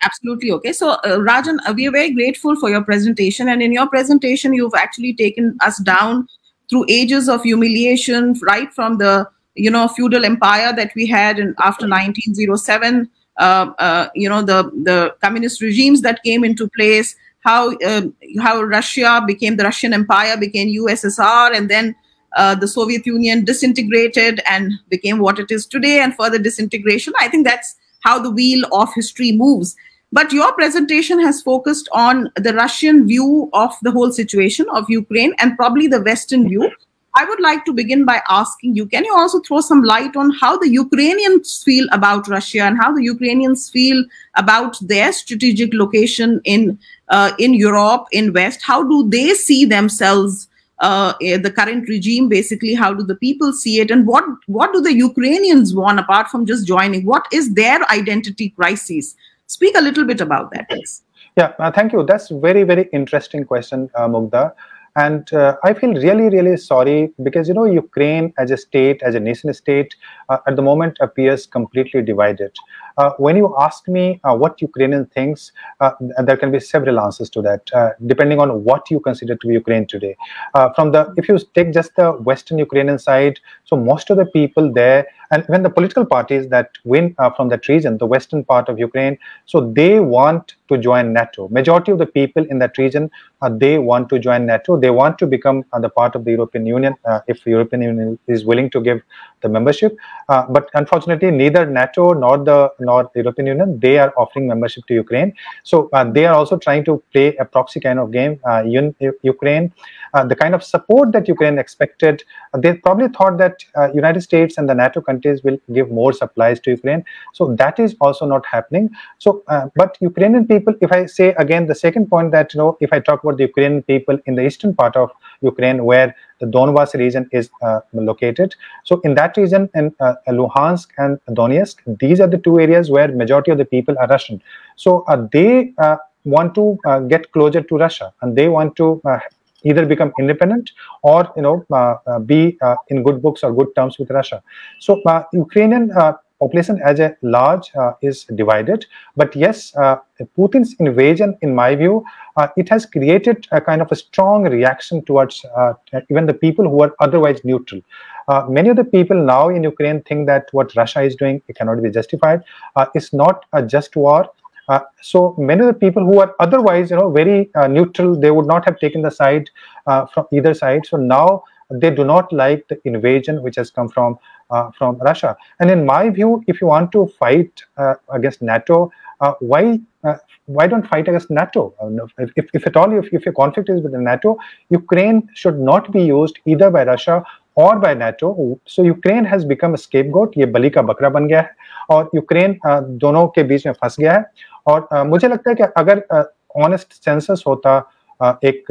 [SPEAKER 1] Absolutely okay. So Rajan, we are very grateful for your presentation, and in your presentation you've actually taken us down through ages of humiliation, right from the feudal empire that we had after 1907, the communist regimes that came into place, how Russia became, the Russian Empire became USSR, and then the Soviet Union disintegrated and became what it is today, and further disintegration. I think that's how the wheel of history moves. But your presentation has focused on the Russian view of the whole situation of Ukraine, and probably the Western view. I would like to begin by asking you, can you also throw some light on how the Ukrainians feel about Russia and how the Ukrainians feel about their strategic location in Europe, in West? How do they see themselves, the current regime, basically? How do the people see it? And what do the Ukrainians want apart from just joining? What is their identity crisis? Speak a little bit about that, please.
[SPEAKER 2] Yeah, thank you. That's very, very interesting question, Mughda. And I feel really, really sorry because, Ukraine as a state, as a nation state, at the moment appears completely divided. When you ask me what Ukrainian thinks, there can be several answers to that, depending on what you consider to be Ukraine today. If you take just the Western Ukrainian side, so most of the people there, and when the political parties that win from that region, the western part of Ukraine, so they want to join NATO. Majority of the people in that region, they want to join NATO. They want to become the part of the European Union if the European Union is willing to give the membership. But unfortunately, neither NATO nor the European Union, they are offering membership to Ukraine. So they are also trying to play a proxy kind of game. Ukraine, the kind of support that Ukraine expected, they probably thought that United States and the NATO countries will give more supplies to Ukraine. So that is also not happening. So, but Ukrainian people, if I say again the second point that, if I talk about the Ukrainian people in the eastern part of Ukraine, where the Donbas region is located. So in that region, in Luhansk and Donetsk, these are the two areas where majority of the people are Russian. So they want to get closer to Russia, and they want to either become independent or be in good books or good terms with Russia. So Ukrainian population as a large is divided, but yes, Putin's invasion, in my view, it has created a kind of a strong reaction towards even the people who are otherwise neutral. Many of the people now in Ukraine think that what Russia is doing, it cannot be justified. It's not a just war. So many of the people who are otherwise, very neutral, they would not have taken the side from either side. So now they do not like the invasion which has come from Russia. And in my view, if you want to fight against NATO, why don't fight against NATO? If at all, if your conflict is with the NATO, Ukraine should not be used either by Russia or by NATO. So Ukraine has become a scapegoat. ये बलि का बकरा बन गया है और Ukraine दोनों के बीच में फंस गया है. और मुझे लगता है कि अगर ऑनेस्ट सेंसस होता, एक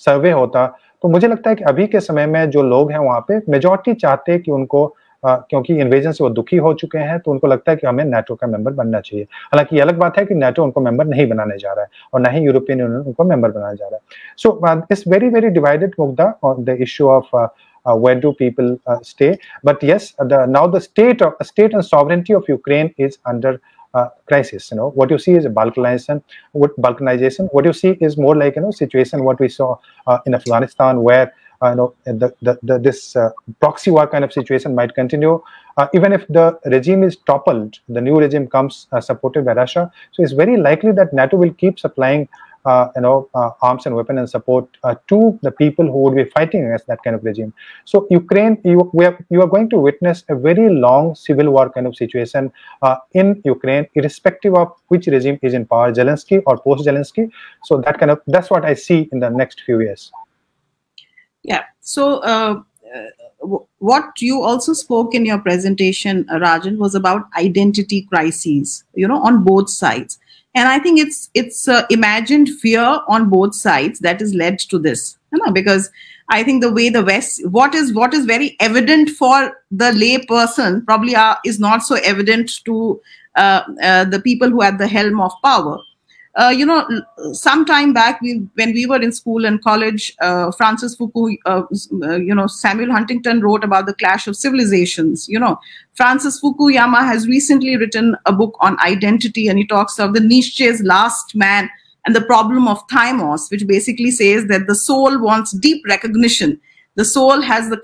[SPEAKER 2] सर्वे होता, तो मुझे लगता है कि अभी के समय में जो लोग हैं वहाँ पे मेजॉरिटी चाहते हैं कि उनको क्योंकि इन्वेजन से वो दुखी हो चुके हैं, तो उनको लगता है कि हमें नाटो का मेंबर बनना चाहिए. हालांकि ये अलग बात है कि नाटो उनको मेंबर नहीं बनाने जा रहा है और ना ही यूरोपियन यूनियन उनको मेंबर बनाने जा रहा है. So it's very very divided, Mugdha, on the issue of where do people stay. But yes, now the state and sovereignty of Ukraine is under crisis. What you see is a balkanization. What you see is more like situation what we saw in Afghanistan, where this proxy war kind of situation might continue. Even if the regime is toppled, the new regime comes supported by Russia. So it's very likely that NATO will keep supplying arms and weapons and support to the people who would be fighting against that kind of regime. So Ukraine, you are going to witness a very long civil war kind of situation in Ukraine, irrespective of which regime is in power, Zelensky or post-Zelensky. So that's what I see in the next few years.
[SPEAKER 1] Yeah. So what you also spoke in your presentation, Rajan, was about identity crises, on both sides. And I think it's imagined fear on both sides that has led to this, because I think the way the West, what is very evident for the lay person probably is not so evident to the people who are at the helm of power. Some time back, when we were in school and college, Francis Fukuyama, Samuel Huntington wrote about the clash of civilizations. Francis Fukuyama has recently written a book on identity, and he talks of the Nietzsche's Last Man and the problem of thymos, which basically says that the soul wants deep recognition. The soul has the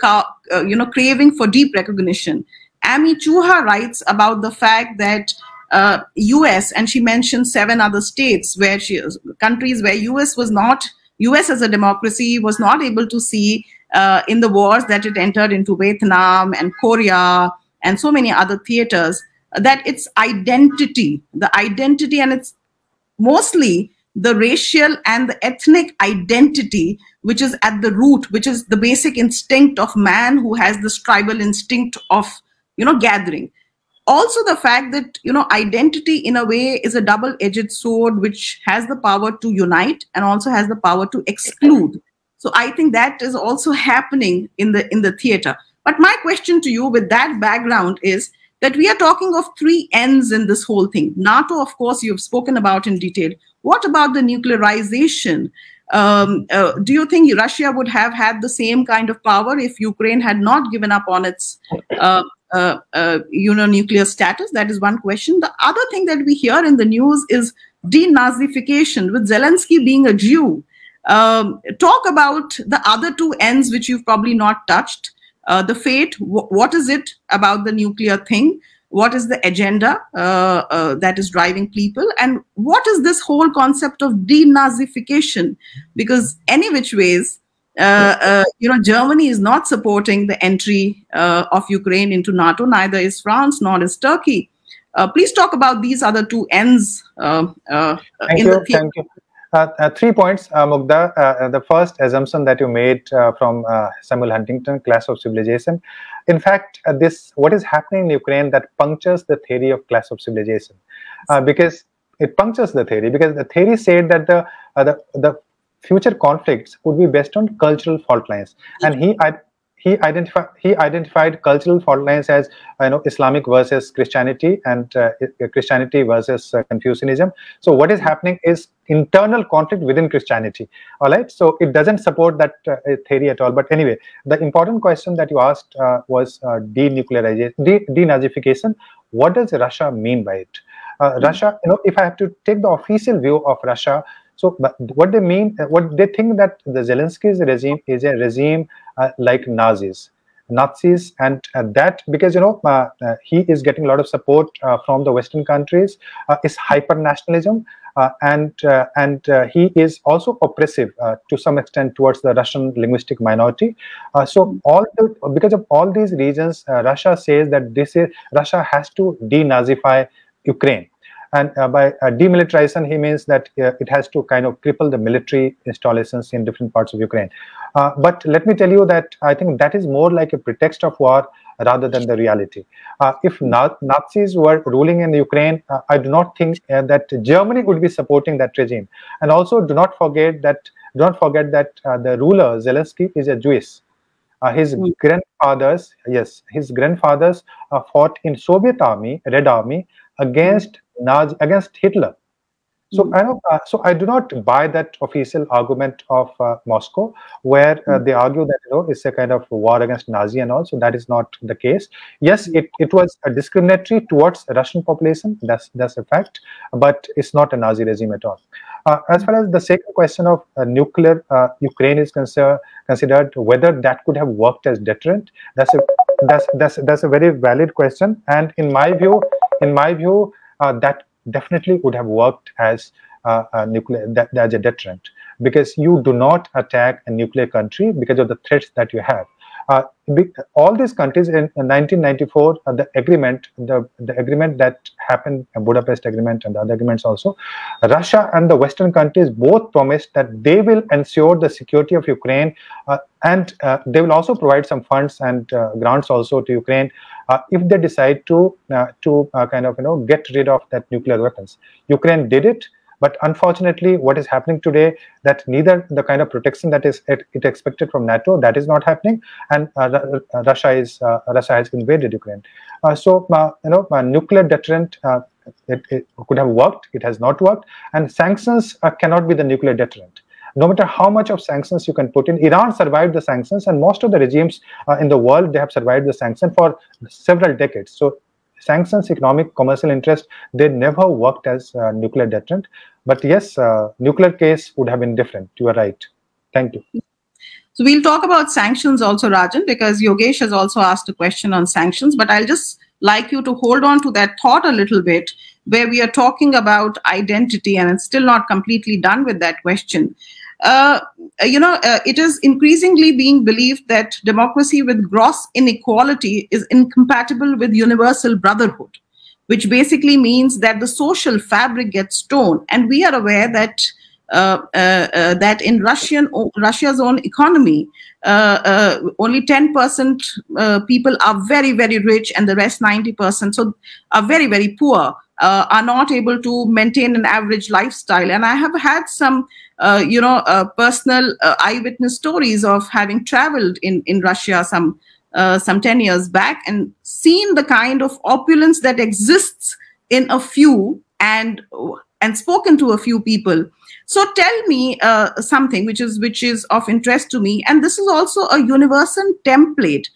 [SPEAKER 1] craving for deep recognition. Amy Chuha writes about the fact that US, and she mentioned 7 other states countries where US as a democracy was not able to see in the wars that it entered into, Vietnam and Korea and so many other theaters, that its identity, and it's mostly the racial and the ethnic identity, which is at the root, which is the basic instinct of man who has this tribal instinct of, gathering. Also the fact that, identity in a way is a double-edged sword, which has the power to unite and also has the power to exclude. So I think that is also happening in the theater. But my question to you with that background is that we are talking of three ends in this whole thing. NATO, of course, you've spoken about in detail. What about the nuclearization? Do you think Russia would have had the same kind of power if Ukraine had not given up on its nuclear status? That is one question. The other thing that we hear in the news is denazification, with Zelensky being a Jew. Talk about the other two ends, which you've probably not touched. The fate, what is it about the nuclear thing? What is the agenda that is driving people? And what is this whole concept of denazification? Because any which ways, Germany is not supporting the entry of Ukraine into NATO, neither is France, nor is Turkey. Please talk about these other two ends.
[SPEAKER 2] Thank you. 3 points, Mughda. The first assumption that you made from Samuel Huntington, Clash of Civilization. In fact, what is happening in Ukraine that punctures the theory of Clash of Civilization, because it punctures the theory, because the theory said that the future conflicts would be based on cultural fault lines, and he identified cultural fault lines as Islamic versus Christianity and Christianity versus Confucianism. So what is happening is internal conflict within Christianity. All right, so it doesn't support that theory at all. But anyway, the important question that you asked was denuclearization, denazification. What does Russia mean by it? Russia, if I have to take the official view of Russia, so what they mean, what they think that the Zelensky's regime is a regime like Nazis, and that because he is getting a lot of support from the Western countries, is hyper nationalism, and he is also oppressive to some extent towards the Russian linguistic minority. So because of all these reasons, Russia says that Russia has to denazify Ukraine. And by demilitarization, he means that it has to kind of cripple the military installations in different parts of Ukraine. But let me tell you that I think that is more like a pretext of war rather than the reality. If Nazis were ruling in Ukraine, I do not think that Germany would be supporting that regime. And also, do not forget that the ruler Zelensky is a Jewish. His grandfathers fought in Soviet army, Red Army, against Hitler. So I do not buy that official argument of Moscow, where they argue that it's a kind of war against Nazi and all. So that is not the case. Yes, it was discriminatory towards Russian population. That's a fact, but it's not a Nazi regime at all. As far as the second question of nuclear Ukraine is considered, whether that could have worked as deterrent, that's a very valid question. And in my view, that definitely would have worked as as a deterrent, because you do not attack a nuclear country because of the threats that you have. All these countries in 1994, the agreement that happened, Budapest Agreement and the other agreements also, Russia and the Western countries both promised that they will ensure the security of Ukraine, and they will also provide some funds and grants also to Ukraine if they decide to get rid of that nuclear weapons. Ukraine did it. But unfortunately, what is happening today, that neither the kind of protection that is expected from NATO, that is not happening, and Russia has invaded Ukraine. Nuclear deterrent, it could have worked. It has not worked, and sanctions cannot be the nuclear deterrent. No matter how much of sanctions you can put in, Iran survived the sanctions, and most of the regimes in the world, they have survived the sanction for several decades. So sanctions, economic, commercial interest, they never worked as nuclear deterrent. But yes, nuclear case would have been different. You are right. Thank you.
[SPEAKER 1] So we'll talk about sanctions also, Rajan, because Yogesh has also asked a question on sanctions. But I'll just like you to hold on to that thought a little bit, where we are talking about identity, and it's still not completely done with that question. It is increasingly being believed that democracy with gross inequality is incompatible with universal brotherhood, which basically means that the social fabric gets torn. And we are aware that that in Russia's own economy, only 10% people are very, very rich, and the rest 90%, so are very, very poor, are not able to maintain an average lifestyle. And I have had some, personal eyewitness stories of having traveled in Russia some 10 years back and seen the kind of opulence that exists in a few, and spoken to a few people. So tell me something which is of interest to me, and this is also a universal template,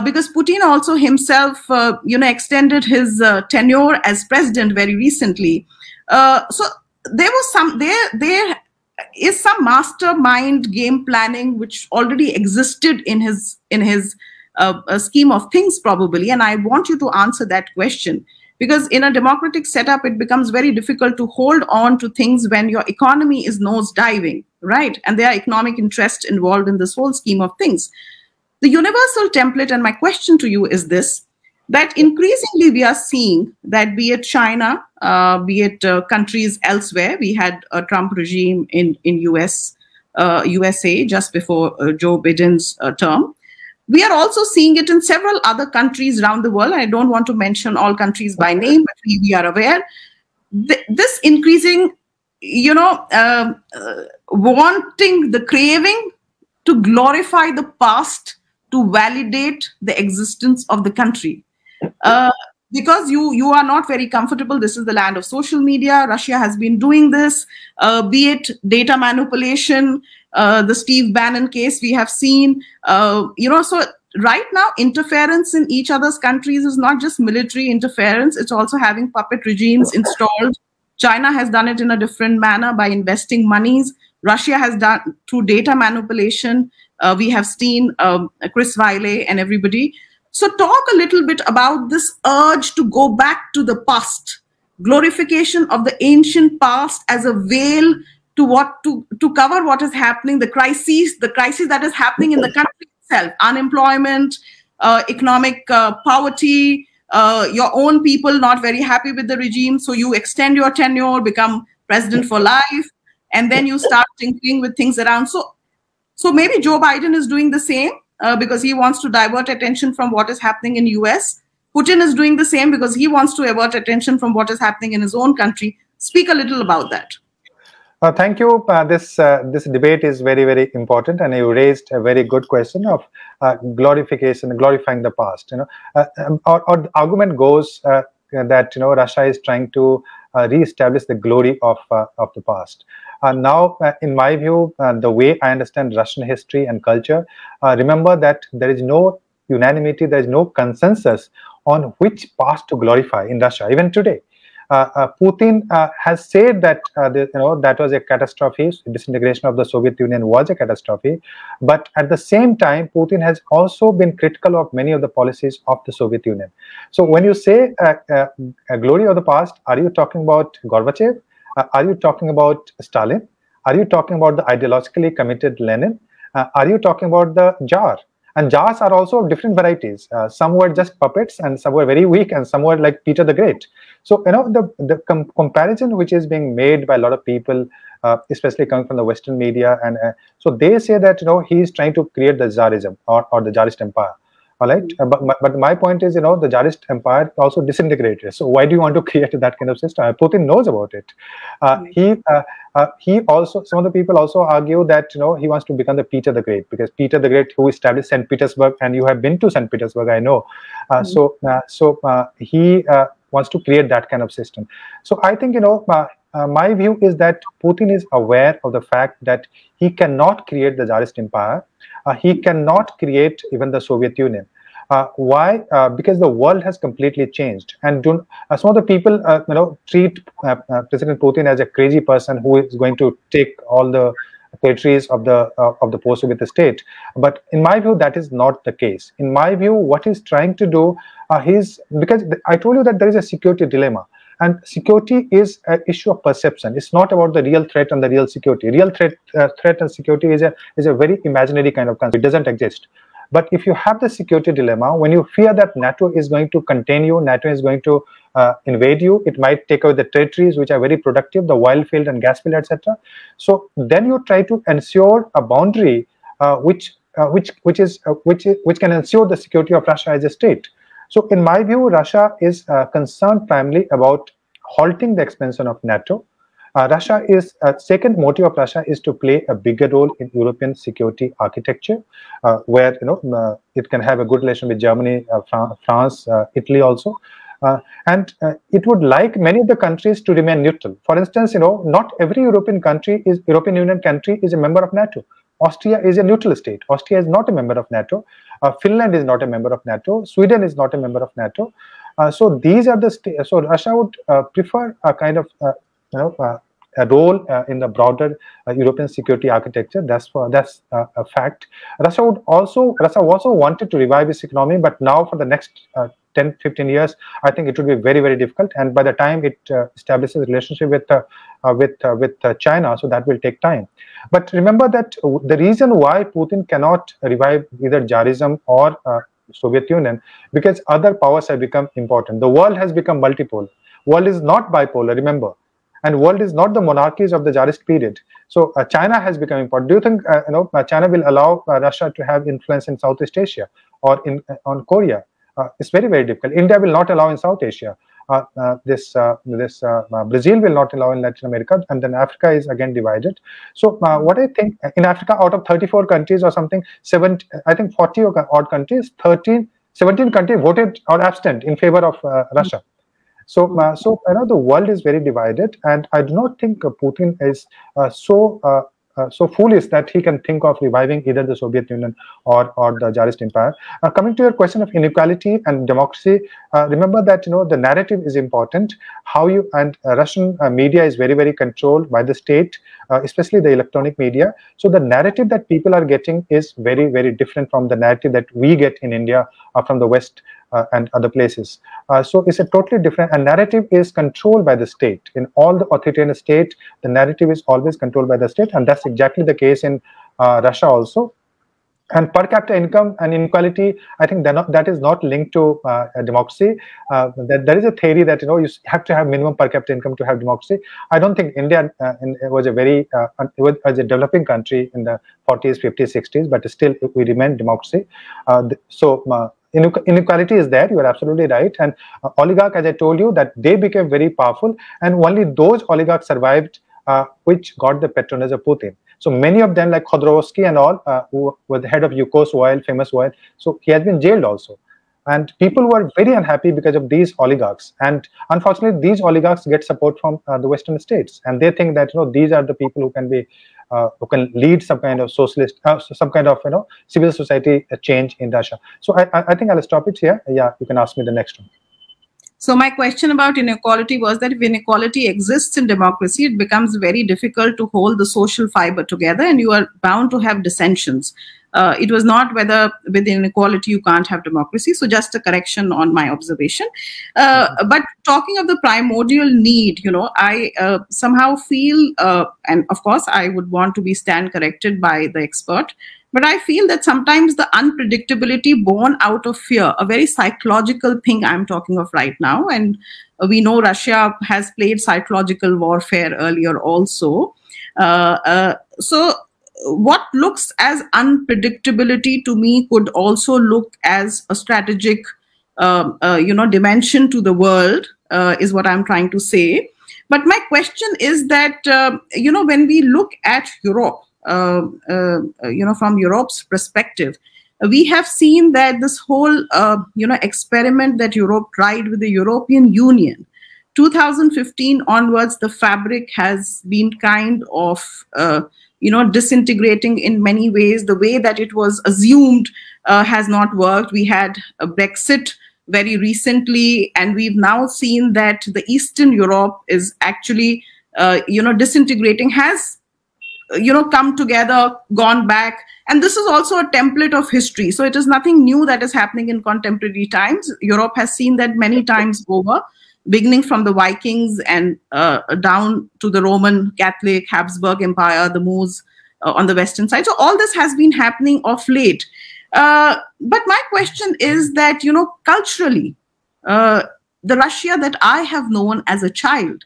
[SPEAKER 1] because Putin also himself, extended his tenure as president very recently. So there is some mastermind game planning which already existed in his scheme of things, probably, and I want you to answer that question. Because in a democratic setup, it becomes very difficult to hold on to things when your economy is nosediving, right? And there are economic interests involved in this whole scheme of things. The universal template, and my question to you is this, that increasingly we are seeing that, be it China, be it countries elsewhere, we had a Trump regime in USA just before Joe Biden's term. We are also seeing it in several other countries around the world. I don't want to mention all countries by name, but we are aware. This increasing, wanting, the craving to glorify the past, to validate the existence of the country. Because you are not very comfortable. This is the land of social media. Russia has been doing this, be it data manipulation, the Steve Bannon case we have seen, so right now interference in each other's countries is not just military interference, it's also having puppet regimes installed. China has done it in a different manner by investing monies. Russia has done through data manipulation. We have seen Chris Wiley and everybody. So talk a little bit about this urge to go back to the past, glorification of the ancient past as a veil to cover what is happening, the crisis that is happening in the country itself, unemployment, economic poverty, your own people not very happy with the regime. So you extend your tenure, become president for life, and then you start tinkering with things around. So maybe Joe Biden is doing the same because he wants to divert attention from what is happening in US. Putin is doing the same because he wants to avert attention from what is happening in his own country. Speak a little about that.
[SPEAKER 2] Thank you. This debate is very, very important, and you raised a very good question of glorification, glorifying the past. Our argument goes that Russia is trying to re-establish the glory of the past. Now, in my view, the way I understand Russian history and culture, remember that there is no unanimity, there is no consensus on which past to glorify in Russia, even today. Putin has said that that was a catastrophe. Disintegration of the Soviet Union was a catastrophe, but at the same time, Putin has also been critical of many of the policies of the Soviet Union. So, when you say a glory of the past, are you talking about Gorbachev? Are you talking about Stalin? Are you talking about the ideologically committed Lenin? Are you talking about the Tsar? And Tsars are also of different varieties. Some were just puppets, and some were very weak, and some were like Peter the Great. So, the comparison which is being made by a lot of people, especially coming from the Western media, and so they say that he is trying to create the Tsarism or the Tsarist empire. All right, but my point is, the Tsarist empire also disintegrated. So why do you want to create that kind of system? Putin knows about it. He also, some of the people also argue that he wants to become the Peter the Great, because Peter the Great, who established St. Petersburg, and you have been to St. Petersburg, I know. So he wants to create that kind of system. So I think my view is that Putin is aware of the fact that he cannot create the Tsarist empire. He cannot create even the Soviet Union. Why? Because the world has completely changed, and some of the people treat President Putin as a crazy person who is going to take all the territories of the post-Soviet state. But in my view, that is not the case. In my view, what he's trying to do, because I told you that there is a security dilemma. And security is an issue of perception. It's not about the real threat and the real security. Real threat and security is a very imaginary kind of concept. It doesn't exist. But if you have the security dilemma, when you fear that NATO is going to contain you, NATO is going to invade you. It might take away the territories which are very productive, the oil field and gas field, etc. So then you try to ensure a boundary which can ensure the security of Russia as a state. So in my view, Russia is concerned primarily about halting the expansion of NATO. Russia is second motive of Russia is to play a bigger role in European security architecture, where it can have a good relation with Germany, France, Italy also, and it would like many of the countries to remain neutral. For instance, not every European Union country is a member of NATO. Austria is a neutral state. Austria is not a member of NATO. Finland is not a member of NATO. Sweden is not a member of NATO. So these are the states. So Russia would prefer a kind of a role in the broader European security architecture. That's a fact. Russia also wanted to revive its economy, but now for the next 10-15 years, I think it would be very, very difficult. And by the time it establishes a relationship with China, so that will take time. But remember that the reason why Putin cannot revive either Tsarism or Soviet Union, because other powers have become important. The world has become multipolar. World is not bipolar, remember. And world is not the monarchies of the Tsarist period. So China has become important. Do you think China will allow Russia to have influence in Southeast Asia or on Korea? It's very, very difficult. India will not allow in South Asia. Brazil will not allow in Latin America, and then Africa is again divided. So what I think in Africa, out of 34 countries or something, 40 odd countries, 17 countries voted or abstained in favor of Russia. So the world is very divided, and I do not think Putin is so foolish that he can think of reviving either the Soviet Union or the Tsarist Empire. Coming to your question of inequality and democracy, remember that the narrative is important. Russian media is very, very controlled by the state, especially the electronic media. So the narrative that people are getting is very, very different from the narrative that we get in India or from the West. And other places. So it's a totally different, and narrative is controlled by the state. In all the authoritarian state, the narrative is always controlled by the state, and that's exactly the case in Russia also. And per capita income and inequality, I think that is not linked to democracy. There is a theory that you have to have minimum per capita income to have democracy. I don't think India was a developing country in the 40s, 50s, 60s, but still we remain democracy. Inequality is there, you are absolutely right. And oligarch, as I told you, that they became very powerful, and only those oligarchs survived which got the patronage of Putin. So many of them, like Khodorkovsky and all, who were the head of Yukos Oil, famous oil, so he has been jailed also. And people were very unhappy because of these oligarchs. And unfortunately, these oligarchs get support from the Western states, and they think that these are the people who can be who can lead some kind of socialist, some kind of civil society change in Russia. So I think I'll stop it here. Yeah, you can ask me the next one.
[SPEAKER 1] So my question about inequality was that if inequality exists in democracy, it becomes very difficult to hold the social fiber together, and you are bound to have dissensions. It was not whether with inequality you can't have democracy. So just a correction on my observation. But talking of the primordial need, I somehow feel, and of course I would want to be stand corrected by the expert, but I feel that sometimes the unpredictability born out of fear, a very psychological thing I'm talking of right now, and we know Russia has played psychological warfare earlier also. So what looks as unpredictability to me could also look as a strategic, dimension to the world, is what I'm trying to say. But my question is that, when we look at Europe, from Europe's perspective, we have seen that this whole, experiment that Europe tried with the European Union, 2015 onwards, the fabric has been kind of, disintegrating in many ways. The way that it was assumed has not worked. We had a Brexit very recently, and we've now seen that the Eastern Europe is actually, disintegrating, has come together, gone back. And this is also a template of history. So it is nothing new that is happening in contemporary times. Europe has seen that many times over, beginning from the Vikings and down to the Roman Catholic Habsburg Empire, the Moors on the western side. So all this has been happening of late. But my question is that, culturally, the Russia that I have known as a child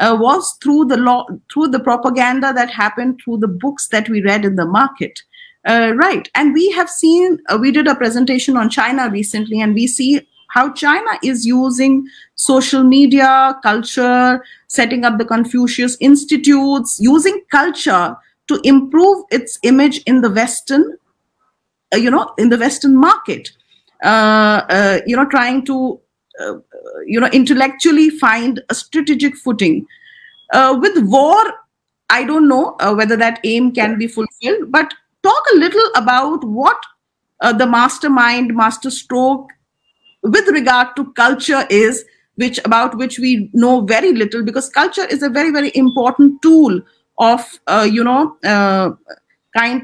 [SPEAKER 1] was through the propaganda that happened, through the books that we read in the market. Right. And we have seen, we did a presentation on China recently, and we see how China is using social media, culture, setting up the Confucius Institutes, using culture to improve its image in the Western, in the Western market, trying to, intellectually find a strategic footing. With war, I don't know whether that aim can be fulfilled, but talk a little about what the mastermind, masterstroke with regard to culture is, about which we know very little, because culture is a very, very important tool of, trying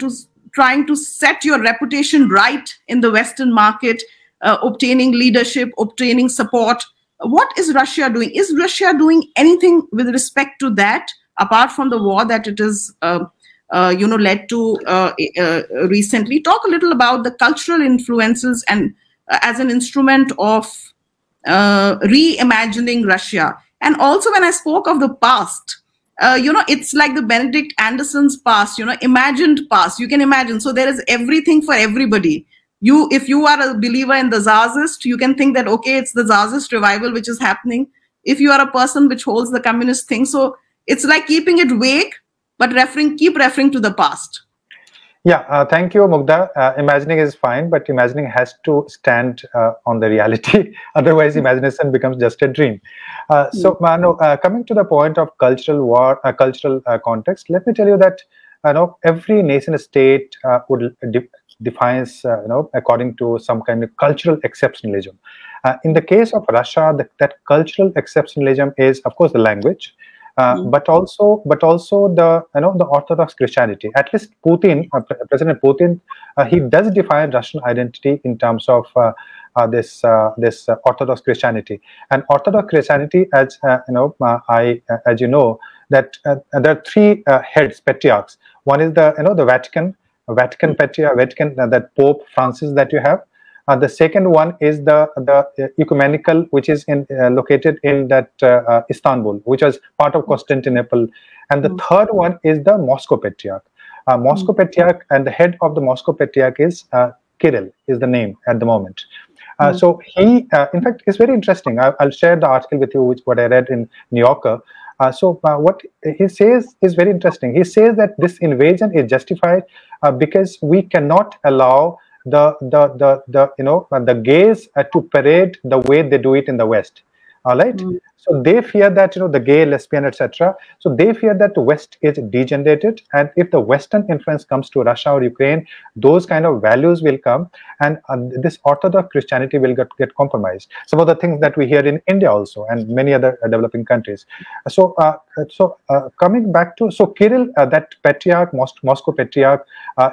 [SPEAKER 1] to set your reputation right in the Western market, obtaining leadership, obtaining support. What is Russia doing? Is Russia doing anything with respect to that, apart from the war that it is, led to recently? Talk a little about the cultural influences and as an instrument of reimagining Russia. And also, when I spoke of the past, it's like the Benedict Anderson's past, imagined past. You can imagine. So there is everything for everybody. If you are a believer in the Tsarist, you can think that, okay, it's the Tsarist revival which is happening. If you are a person which holds the communist thing, so it's like keeping it vague, but keep referring to the past.
[SPEAKER 2] Yeah, thank you, Mughda. Imagining is fine, but imagining has to stand on the reality. Otherwise, imagination becomes just a dream. So, Manu, coming to the point of cultural war, cultural context, let me tell you that every nation state defines, according to some kind of cultural exceptionalism. In the case of Russia, that cultural exceptionalism is, of course, the language. But also the the Orthodox Christianity. At least Putin, President Putin, he does define Russian identity in terms of this Orthodox Christianity. And Orthodox Christianity, as as you know, that there are three heads, patriarchs. One is the the Vatican patriarch, that Pope Francis that you have. The second one is the ecumenical, which is located in that Istanbul, which was part of Constantinople, and the third one is the Moscow Patriarch. Moscow Patriarch, and the head of the Moscow Patriarch is Kirill, is the name at the moment. So he, in fact, it's very interesting. I'll share the article with you, which what I read in New Yorker. What he says is very interesting. He says that this invasion is justified because we cannot allow the gays to parade the way they do it in the West. All right. So they fear that the gay, lesbian, etc. So they fear that the West is degenerated, and if the Western influence comes to Russia or Ukraine, those kind of values will come, and this Orthodox Christianity will get compromised. Some of the things that we hear in India also, and many other developing countries. So coming back to Kirill, that patriarch, Moscow Patriarch,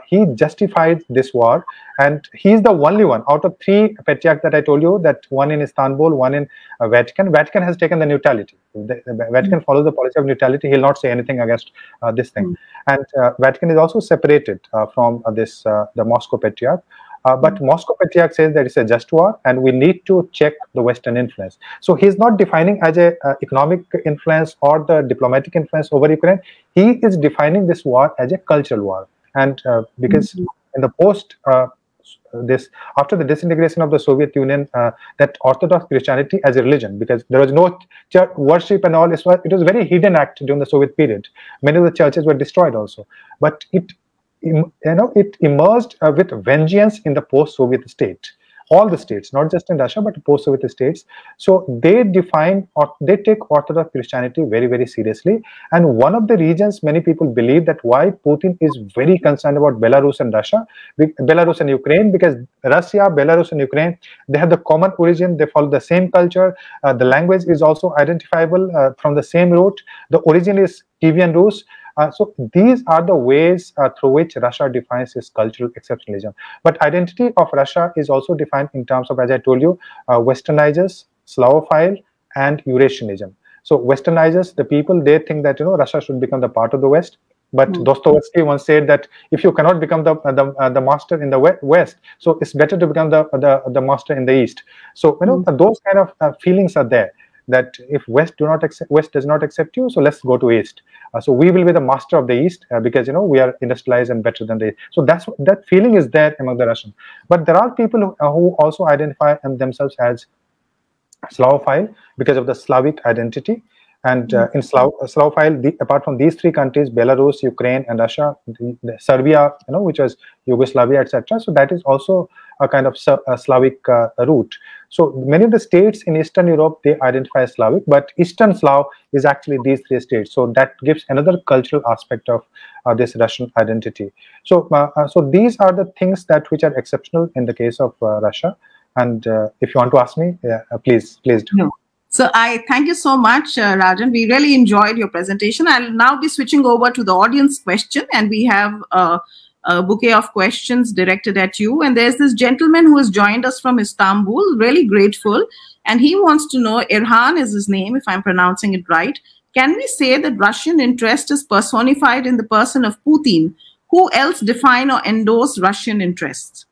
[SPEAKER 2] he justified this war, and he's the only one out of three patriarchs that I told you, that one in Istanbul, one in Vatican. Vatican has taken the neutrality. The Vatican follows the policy of neutrality. He'll not say anything against this thing. And Vatican is also separated from the Moscow Patriarch. But Moscow Patriarch says that it's a just war, and we need to check the Western influence. So he's not defining as a economic influence or the diplomatic influence over Ukraine. He is defining this war as a cultural war. And because in the after the disintegration of the Soviet Union, that Orthodox Christianity as a religion, because there was no church worship and all, it was a very hidden act during the Soviet period. Many of the churches were destroyed also, but it emerged with vengeance in the post-Soviet state. All the states, not just in Russia, but post-Soviet states. So they define, or they take Orthodox Christianity very, very seriously. And one of the reasons many people believe that why Putin is very concerned about Belarus and Belarus and Ukraine, because Russia, Belarus and Ukraine, they have the common origin, they follow the same culture, the language is also identifiable from the same root, the origin is Kievan Rus. So these are the ways through which Russia defines its cultural exceptionalism. But identity of Russia is also defined in terms of, as I told you, Westernizers, Slavophile, and Eurasianism. So Westernizers, the people, they think that Russia should become the part of the West. But Dostoevsky once said that if you cannot become the master in the West, so it's better to become the master in the East. So those kind of feelings are there, that if West does not accept you, so let's go to East. So we will be the master of the East because we are industrialized and better than the East. So that feeling is there among the Russians. But there are people who also identify themselves as Slavophile because of the Slavic identity. And in Slavophile, apart from these three countries, Belarus, Ukraine, and Russia, the Serbia, which was Yugoslavia, etc. So that is also a kind of a Slavic root. So many of the states in Eastern Europe, they identify as Slavic, but Eastern Slav is actually these three states. So that gives another cultural aspect of this Russian identity. So, so these are the things which are exceptional in the case of Russia. And if you want to ask me, please do.
[SPEAKER 1] No. So I thank you so much, Rajan. We really enjoyed your presentation. I'll now be switching over to the audience question, and we have a bouquet of questions directed at you. And there's this gentleman who has joined us from Istanbul, really grateful. And he wants to know, Irhan is his name, if I'm pronouncing it right. Can we say that Russian interest is personified in the person of Putin? Who else define or endorse Russian interests?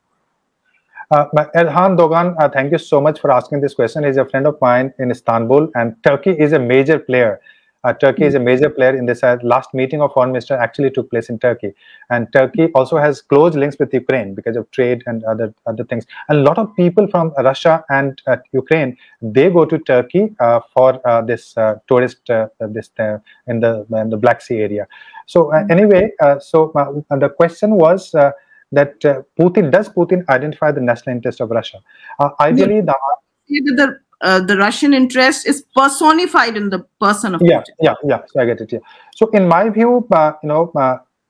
[SPEAKER 2] Elhan Dogan, thank you so much for asking this question. He's a friend of mine in Istanbul, and Turkey is a major player. Turkey is a major player in this. Last meeting of foreign minister actually took place in Turkey, and Turkey also has close links with Ukraine because of trade and other things. A lot of people from Russia and Ukraine, they go to Turkey for this tourist in the Black Sea area. So anyway, the question was. That does Putin identify the national interest of Russia? Ideally,
[SPEAKER 1] the Russian interest is personified in the person of
[SPEAKER 2] Putin.
[SPEAKER 1] Yeah.
[SPEAKER 2] So I get it. Yeah. So in my view,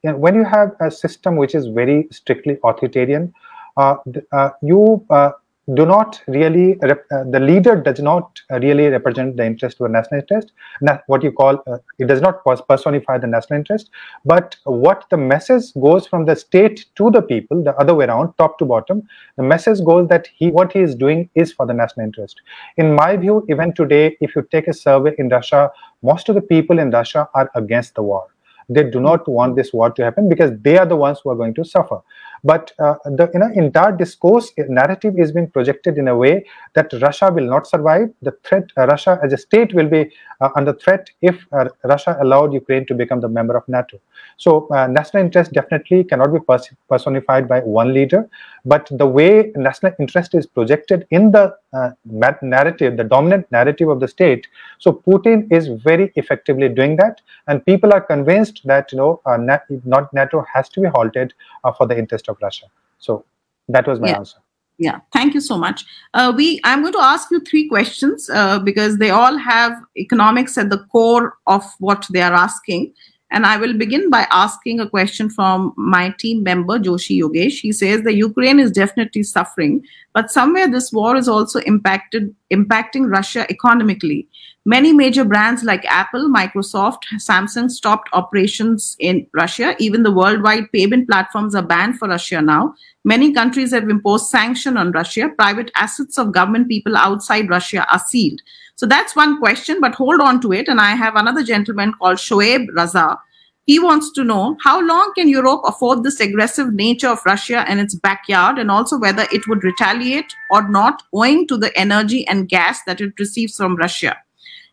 [SPEAKER 2] when you have a system which is very strictly authoritarian, you do not really the leader does not really represent the interest of the national interest. What you call it does not personify the national interest, but what the message goes from the state to the people, the other way around, top to bottom. The message goes that what he is doing is for the national interest. In my view, even today, if you take a survey in Russia, most of the people in Russia are against the war. They do not want this war to happen because they are the ones who are going to suffer. But the entire discourse narrative is being projected in a way that Russia will not survive. The threat, Russia as a state will be under threat if Russia allowed Ukraine to become the member of NATO. So national interest definitely cannot be personified by one leader, but the way national interest is projected in the narrative, the dominant narrative of the state. So Putin is very effectively doing that, and people are convinced that NATO has to be halted for the interest of Russia. So that was my answer.
[SPEAKER 1] Yeah, thank you so much. I'm going to ask you three questions because they all have economics at the core of what they are asking. And I will begin by asking a question from my team member, Joshi Yogesh. He says that Ukraine is definitely suffering, but somewhere this war is also impacting Russia economically. Many major brands like Apple, Microsoft, Samsung stopped operations in Russia. Even the worldwide payment platforms are banned for Russia now. Many countries have imposed sanctions on Russia. Private assets of government people outside Russia are sealed. So that's one question, but hold on to it. And I have another gentleman called Shoaib Raza. He wants to know, how long can Europe afford this aggressive nature of Russia and its backyard, and also whether it would retaliate or not owing to the energy and gas that it receives from Russia.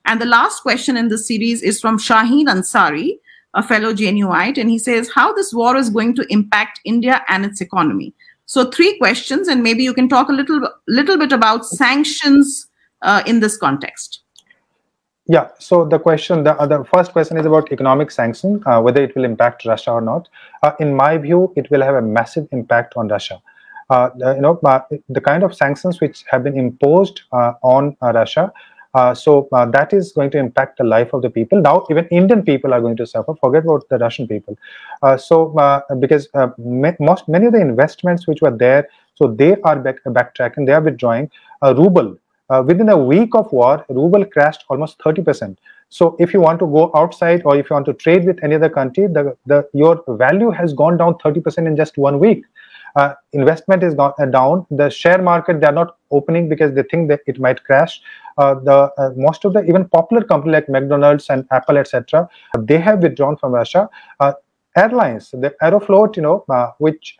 [SPEAKER 1] And the last question in this series is from Shaheen Ansari, a fellow Genuite, and he says how this war is going to impact India and its economy. So three questions, and maybe you can talk a little bit about sanctions in this context.
[SPEAKER 2] Yeah, so the first question is about economic sanction, whether it will impact Russia or not. In my view, it will have a massive impact on Russia. The kind of sanctions which have been imposed on Russia, that is going to impact the life of the people. Now, even Indian people are going to suffer. Forget about the Russian people. Because many of the investments which were there, so they are backtracking, they are withdrawing. Ruble. Within a week of war, ruble crashed almost 30%. So if you want to go outside or if you want to trade with any other country, your value has gone down 30% in just 1 week. Investment is down. The share market, they are not opening because they think that it might crash. Most of the even popular companies like McDonald's and Apple, etc., they have withdrawn from Russia. airlines, the Aeroflot, which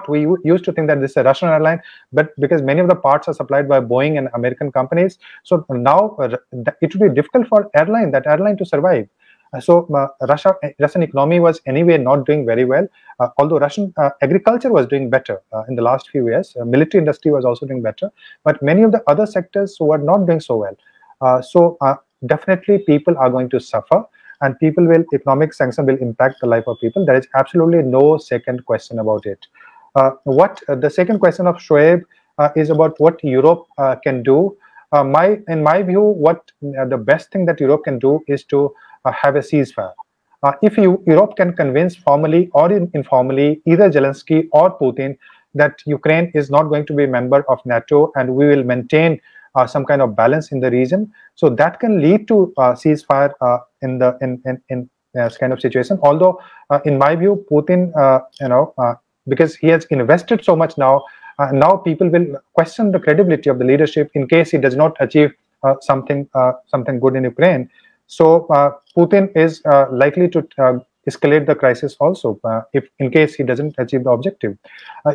[SPEAKER 2] we used to think that this is a Russian airline, but because many of the parts are supplied by Boeing and American companies, so now it would be difficult for that airline to survive. So Russian economy was anyway not doing very well, although Russian agriculture was doing better in the last few years. Military industry was also doing better, but many of the other sectors were not doing so well. Definitely people are going to suffer, and economic sanction will impact the life of people. There is absolutely no second question about it. The second question of Shoaib is about what Europe can do. In my view, what the best thing that Europe can do is to have a ceasefire. If Europe can convince formally or informally either Zelensky or Putin that Ukraine is not going to be a member of NATO and we will maintain some kind of balance in the region, so that can lead to ceasefire in this kind of situation. Although, in my view, Putin, because he has invested so much now, now people will question the credibility of the leadership in case he does not achieve something good in Ukraine. So Putin is likely to escalate the crisis also if in case he doesn't achieve the objective.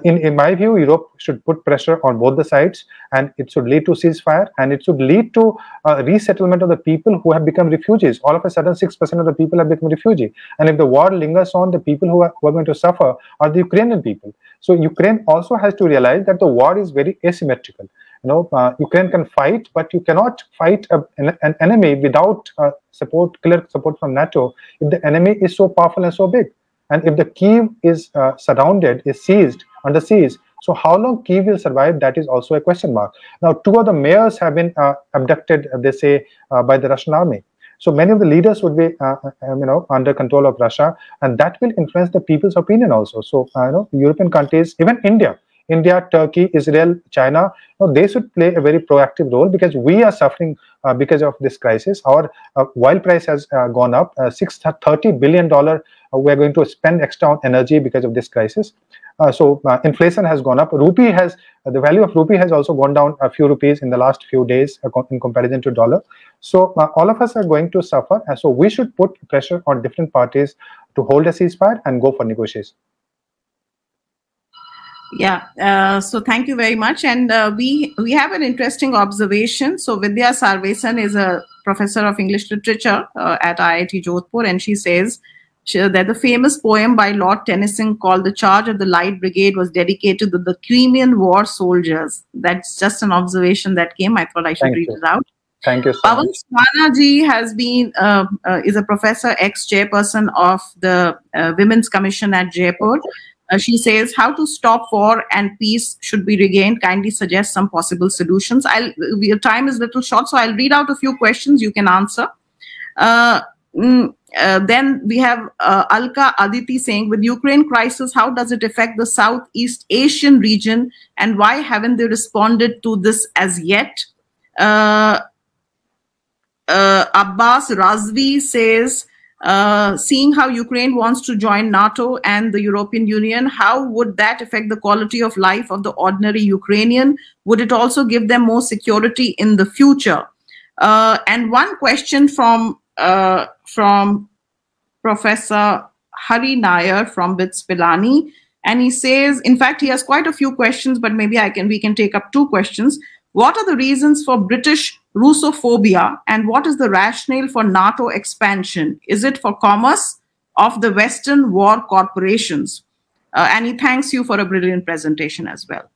[SPEAKER 2] In my view, Europe should put pressure on both the sides, and it should lead to ceasefire, and it should lead to resettlement of the people who have become refugees. All of a sudden, 6% of the people have become refugees, and if the war lingers on, the people who are going to suffer are the Ukrainian people. So Ukraine also has to realize that the war is very asymmetrical. Ukraine can fight, but you cannot fight an enemy without clear support from NATO if the enemy is so powerful and so big. And if the Kiev is surrounded, is seized, under siege, so how long Kiev will survive, that is also a question mark. Now, 2 of the mayors have been abducted, they say, by the Russian army. So many of the leaders would be, under control of Russia, and that will influence the people's opinion also. So, European countries, even India, Turkey, Israel, China, they should play a very proactive role, because we are suffering because of this crisis. Our oil price has gone up, $630 billion we are going to spend extra on energy because of this crisis. So inflation has gone up. The value of rupee has also gone down a few rupees in the last few days in comparison to dollar. So all of us are going to suffer. And so we should put pressure on different parties to hold a ceasefire and go for negotiation.
[SPEAKER 1] Yeah, so thank you very much. And we have an interesting observation. So Vidya Sarvesan is a professor of English literature at IIT Jodhpur, and she says that the famous poem by Lord Tennyson called The Charge of the Light Brigade was dedicated to the Crimean War soldiers. That's just an observation that came. I thought I should read it out.
[SPEAKER 2] Thank you so
[SPEAKER 1] Pavan
[SPEAKER 2] much.
[SPEAKER 1] Swanaji has been is a professor, ex-chairperson of the Women's Commission at Jaipur. She says, how to stop war and peace should be regained. Kindly suggest some possible solutions. Your time is a little short, so I'll read out a few questions you can answer. Then we have Alka Aditi saying, with Ukraine crisis, how does it affect the Southeast Asian region, and why haven't they responded to this as yet? Abbas Razvi says, seeing how Ukraine wants to join NATO and the European Union, how would that affect the quality of life of the ordinary Ukrainian? Would it also give them more security in the future? And one question from Professor Hari Nair from BITS Pilani, and he says, in fact, he has quite a few questions, but maybe we can take up 2 questions. What are the reasons for British Russophobia, and what is the rationale for NATO expansion? Is it for commerce of the Western war corporations? And he thanks you for a brilliant presentation as well.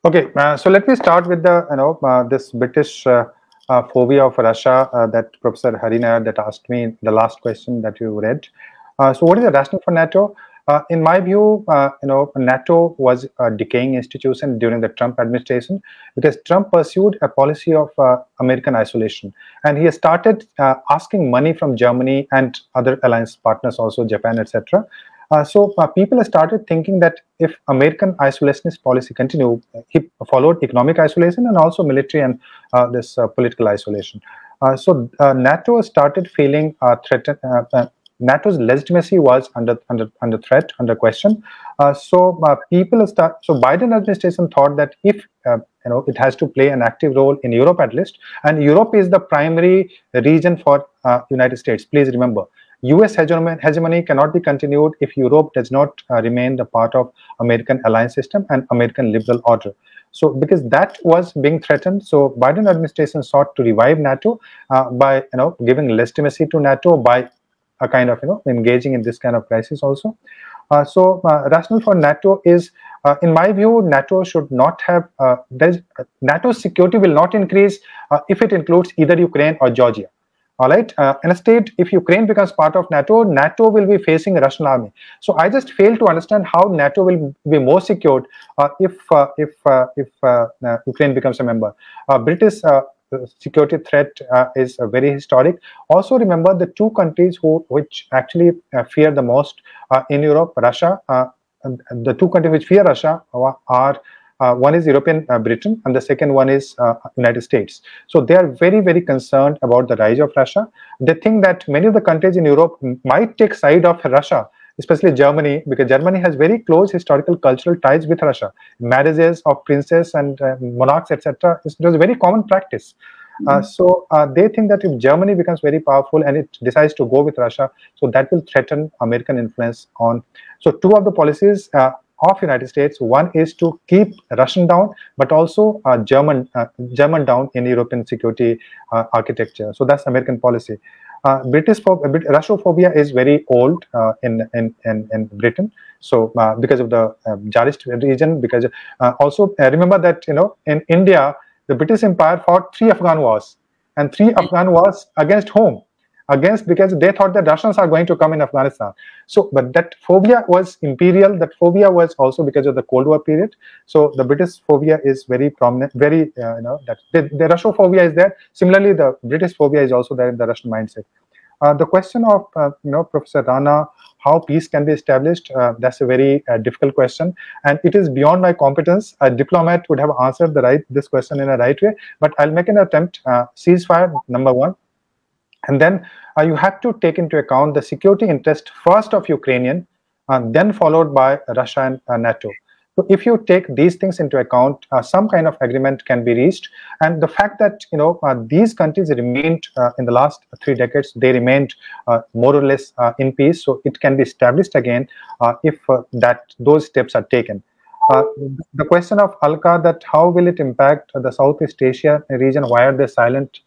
[SPEAKER 2] Okay, so let me start with the this British phobia of Russia that Professor Hari Nair that asked me in the last question that you read. So what is the rationale for NATO? In my view, NATO was a decaying institution during the Trump administration, because Trump pursued a policy of American isolation, and he started asking money from Germany and other alliance partners, also Japan, etc. So people started thinking that if American isolationist policy continued, he followed economic isolation and also military and this political isolation. So NATO started feeling threatened. NATO's legitimacy was under threat, under question. So Biden administration thought that if it has to play an active role in Europe at least, and Europe is the primary region for United States. Please remember, US hegemony cannot be continued if Europe does not remain the part of American alliance system and American liberal order. So because that was being threatened, so Biden administration sought to revive NATO by giving legitimacy to NATO by a kind of engaging in this kind of crisis also. So rationale for NATO is, in my view, NATO should not have, NATO's security will not increase if it includes either Ukraine or Georgia. All right. Instead, if Ukraine becomes part of NATO, NATO will be facing a Russian army. So I just fail to understand how NATO will be more secured if Ukraine becomes a member. British security threat is very historic. Also, remember the two countries which actually fear the most in Europe, Russia. The two countries which fear Russia are. One is European Britain, and the second one is United States. So they are very, very concerned about the rise of Russia. They think that many of the countries in Europe might take side of Russia, especially Germany, because Germany has very close historical cultural ties with Russia. Marriages of princes and monarchs, etc. It was a very common practice. So they think that if Germany becomes very powerful and it decides to go with Russia, so that will threaten American influence on. So two of the policies of United States, one is to keep Russian down, but also German down in European security architecture. So that's American policy. Russophobia is very old in Britain. So because of the Tsarist region, because also remember that in India the British Empire fought 3 Afghan wars, and 3 Afghan wars against whom? Because they thought that Russians are going to come in Afghanistan. So, but that phobia was imperial. That phobia was also because of the Cold War period. So the British phobia is very prominent. Very that the Russophobia is there. Similarly, the British phobia is also there in the Russian mindset. The question of Professor Rana, how peace can be established, that's a very difficult question, and it is beyond my competence. A diplomat would have answered this question in a right way, but I'll make an attempt. Ceasefire, number one. And then you have to take into account the security interest first of Ukrainian, then followed by Russia and NATO. So if you take these things into account, some kind of agreement can be reached. And the fact that these countries remained in the last 3 decades, they remained more or less in peace. So it can be established again if those steps are taken. The question of Alka, that how will it impact the Southeast Asia region? Why are they silent?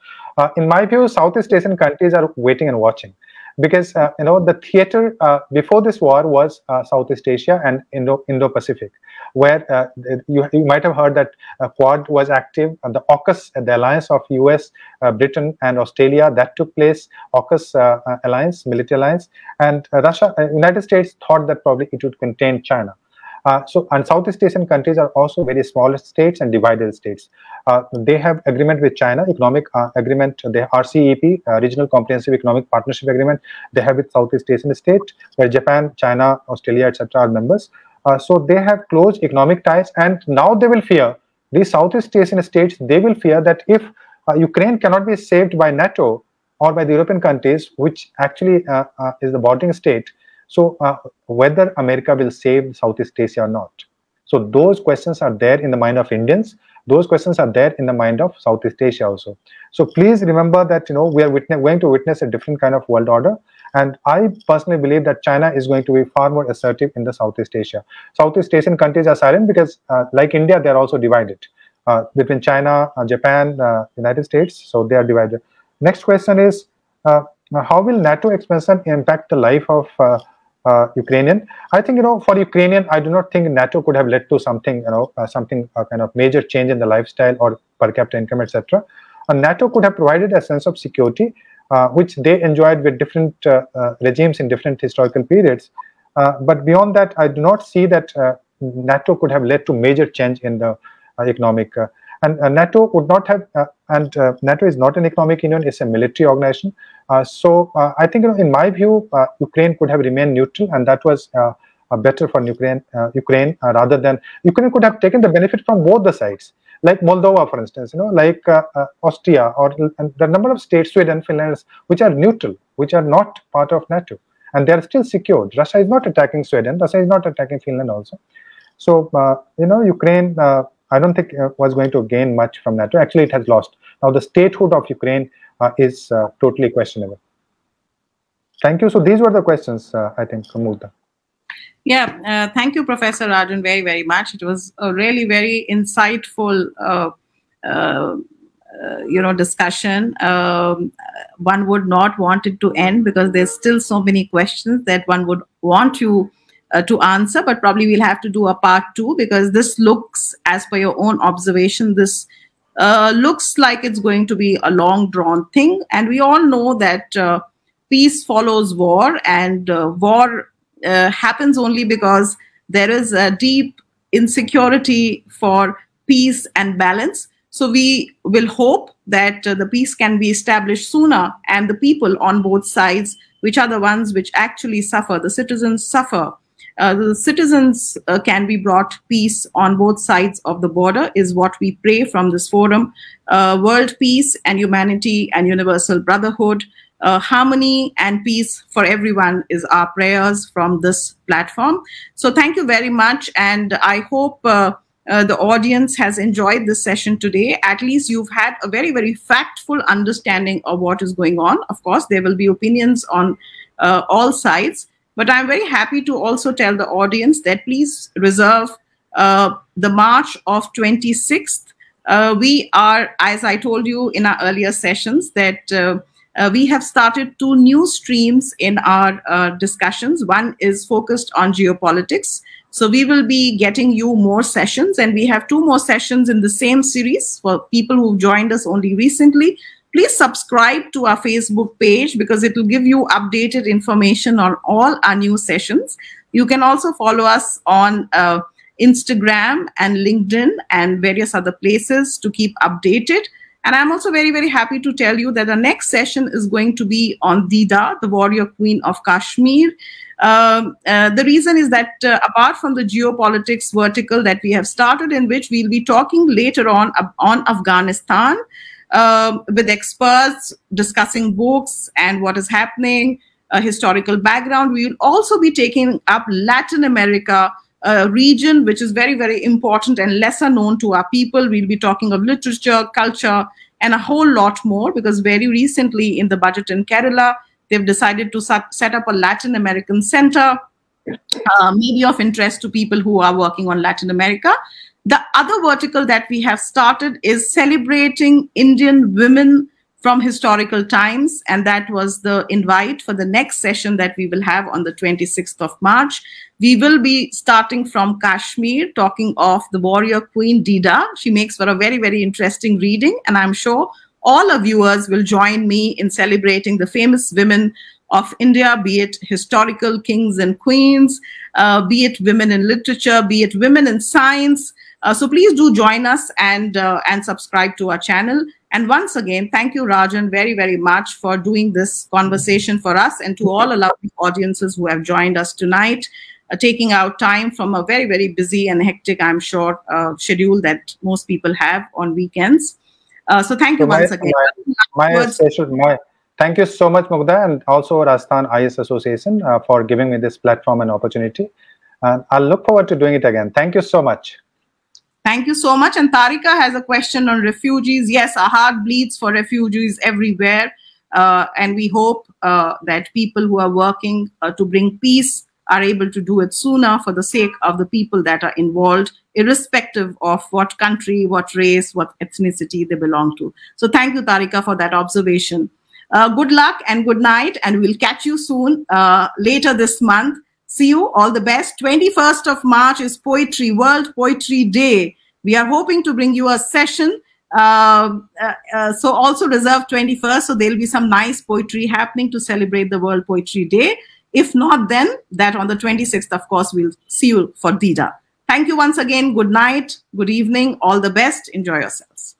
[SPEAKER 2] In my view, Southeast Asian countries are waiting and watching, because the theater before this war was Southeast Asia and Indo-Pacific, where you might have heard that Quad was active. The AUKUS, the alliance of US, Britain, and Australia, that took place. AUKUS alliance, military alliance, and United States thought that probably it would contain China. And Southeast Asian countries are also very small states and divided states. They have agreement with China, economic agreement. They have RCEP, Regional Comprehensive Economic Partnership Agreement. They have with Southeast Asian states, where Japan, China, Australia, etc. are members. So they have close economic ties, and now they will fear, these Southeast Asian states, they will fear that if Ukraine cannot be saved by NATO or by the European countries, which actually is the bordering state, so whether America will save Southeast Asia or not. So those questions are there in the mind of Indians. Those questions are there in the mind of Southeast Asia also. So please remember that we are going to witness a different kind of world order. And I personally believe that China is going to be far more assertive in the Southeast Asia. Southeast Asian countries are silent because, like India, they are also divided between China, Japan, United States. So they are divided. Next question is, how will NATO expansion impact the life of Ukrainian? I think for Ukrainian, I do not think NATO could have led to something kind of major change in the lifestyle or per capita income, etc. NATO could have provided a sense of security, which they enjoyed with different regimes in different historical periods. But beyond that, I do not see that NATO could have led to major change in the economic. And NATO would not have, NATO is not an economic union; it's a military organization. So I think, in my view, Ukraine could have remained neutral, and that was better for Ukraine. Rather than Ukraine could have taken the benefit from both the sides, like Moldova, for instance, like Austria, or the number of states, Sweden, Finland, which are neutral, which are not part of NATO, and they are still secured. Russia is not attacking Sweden. Russia is not attacking Finland also. So Ukraine. I don't think was going to gain much from NATO. Actually, it has lost. Now, the statehood of Ukraine is totally questionable. Thank you. So these were the questions, I think, from Mughda.
[SPEAKER 1] Yeah, thank you, Professor Rajan, very, very much. It was a really very insightful, discussion. One would not want it to end because there's still so many questions that one would want you to answer, but probably we'll have to do a part 2 because this looks, as per your own observation, this looks like it's going to be a long drawn thing. And we all know that peace follows war, and war happens only because there is a deep insecurity for peace and balance. So we will hope that the peace can be established sooner, and the people on both sides, which are the ones which actually suffer, the citizens suffer. The citizens can be brought peace on both sides of the border is what we pray from this forum. World peace and humanity and universal brotherhood. Harmony and peace for everyone is our prayers from this platform. So thank you very much, and I hope the audience has enjoyed this session today. At least you've had a very, very factful understanding of what is going on. Of course, there will be opinions on all sides, but I'm very happy to also tell the audience that please reserve the March of 26th. We are, as I told you in our earlier sessions, that we have started 2 new streams in our discussions. One is focused on geopolitics. So we will be getting you more sessions, and we have 2 more sessions in the same series for people who've joined us only recently. Please subscribe to our Facebook page because it will give you updated information on all our new sessions. You can also follow us on Instagram and LinkedIn and various other places to keep updated. And I'm also very, very happy to tell you that the next session is going to be on Dida, the warrior queen of Kashmir. The reason is that apart from the geopolitics vertical that we have started, in which we'll be talking later on Afghanistan with experts discussing books and what is happening, historical background, we will also be taking up Latin America region, which is very, very important and lesser known to our people. We'll be talking of literature, culture, and a whole lot more, because very recently in the budget in Kerala, they've decided to set up a Latin American center, maybe of interest to people who are working on Latin America. The other vertical that we have started is celebrating Indian women from historical times, and that was the invite for the next session that we will have on the 26th of March. We will be starting from Kashmir, talking of the warrior queen Dida. She makes for a very, very interesting reading, and I'm sure all our viewers will join me in celebrating the famous women of India, be it historical kings and queens, be it women in literature, be it women in science. So please do join us and subscribe to our channel. And once again, thank you, Rajan, very, very much for doing this conversation for us, and to all the lovely audiences who have joined us tonight, taking out time from a very, very busy and hectic, I'm sure, schedule that most people have on weekends. So thank you once again.
[SPEAKER 2] Thank you so much, Mughda, and also Rajasthan IS Association for giving me this platform and opportunity. And I'll look forward to doing it again. Thank you so much.
[SPEAKER 1] Thank you so much. And Tarika has a question on refugees. Yes, our heart bleeds for refugees everywhere. And we hope that people who are working to bring peace are able to do it sooner for the sake of the people that are involved, irrespective of what country, what race, what ethnicity they belong to. So thank you, Tarika, for that observation. Good luck and good night, and we'll catch you soon later this month. See you, all the best. 21st of March is Poetry, World Poetry Day. We are hoping to bring you a session. So also reserve 21st, so there'll be some nice poetry happening to celebrate the World Poetry Day. If not, then that on the 26th, of course, we'll see you for Dida. Thank you once again. Good night, good evening, all the best. Enjoy yourselves.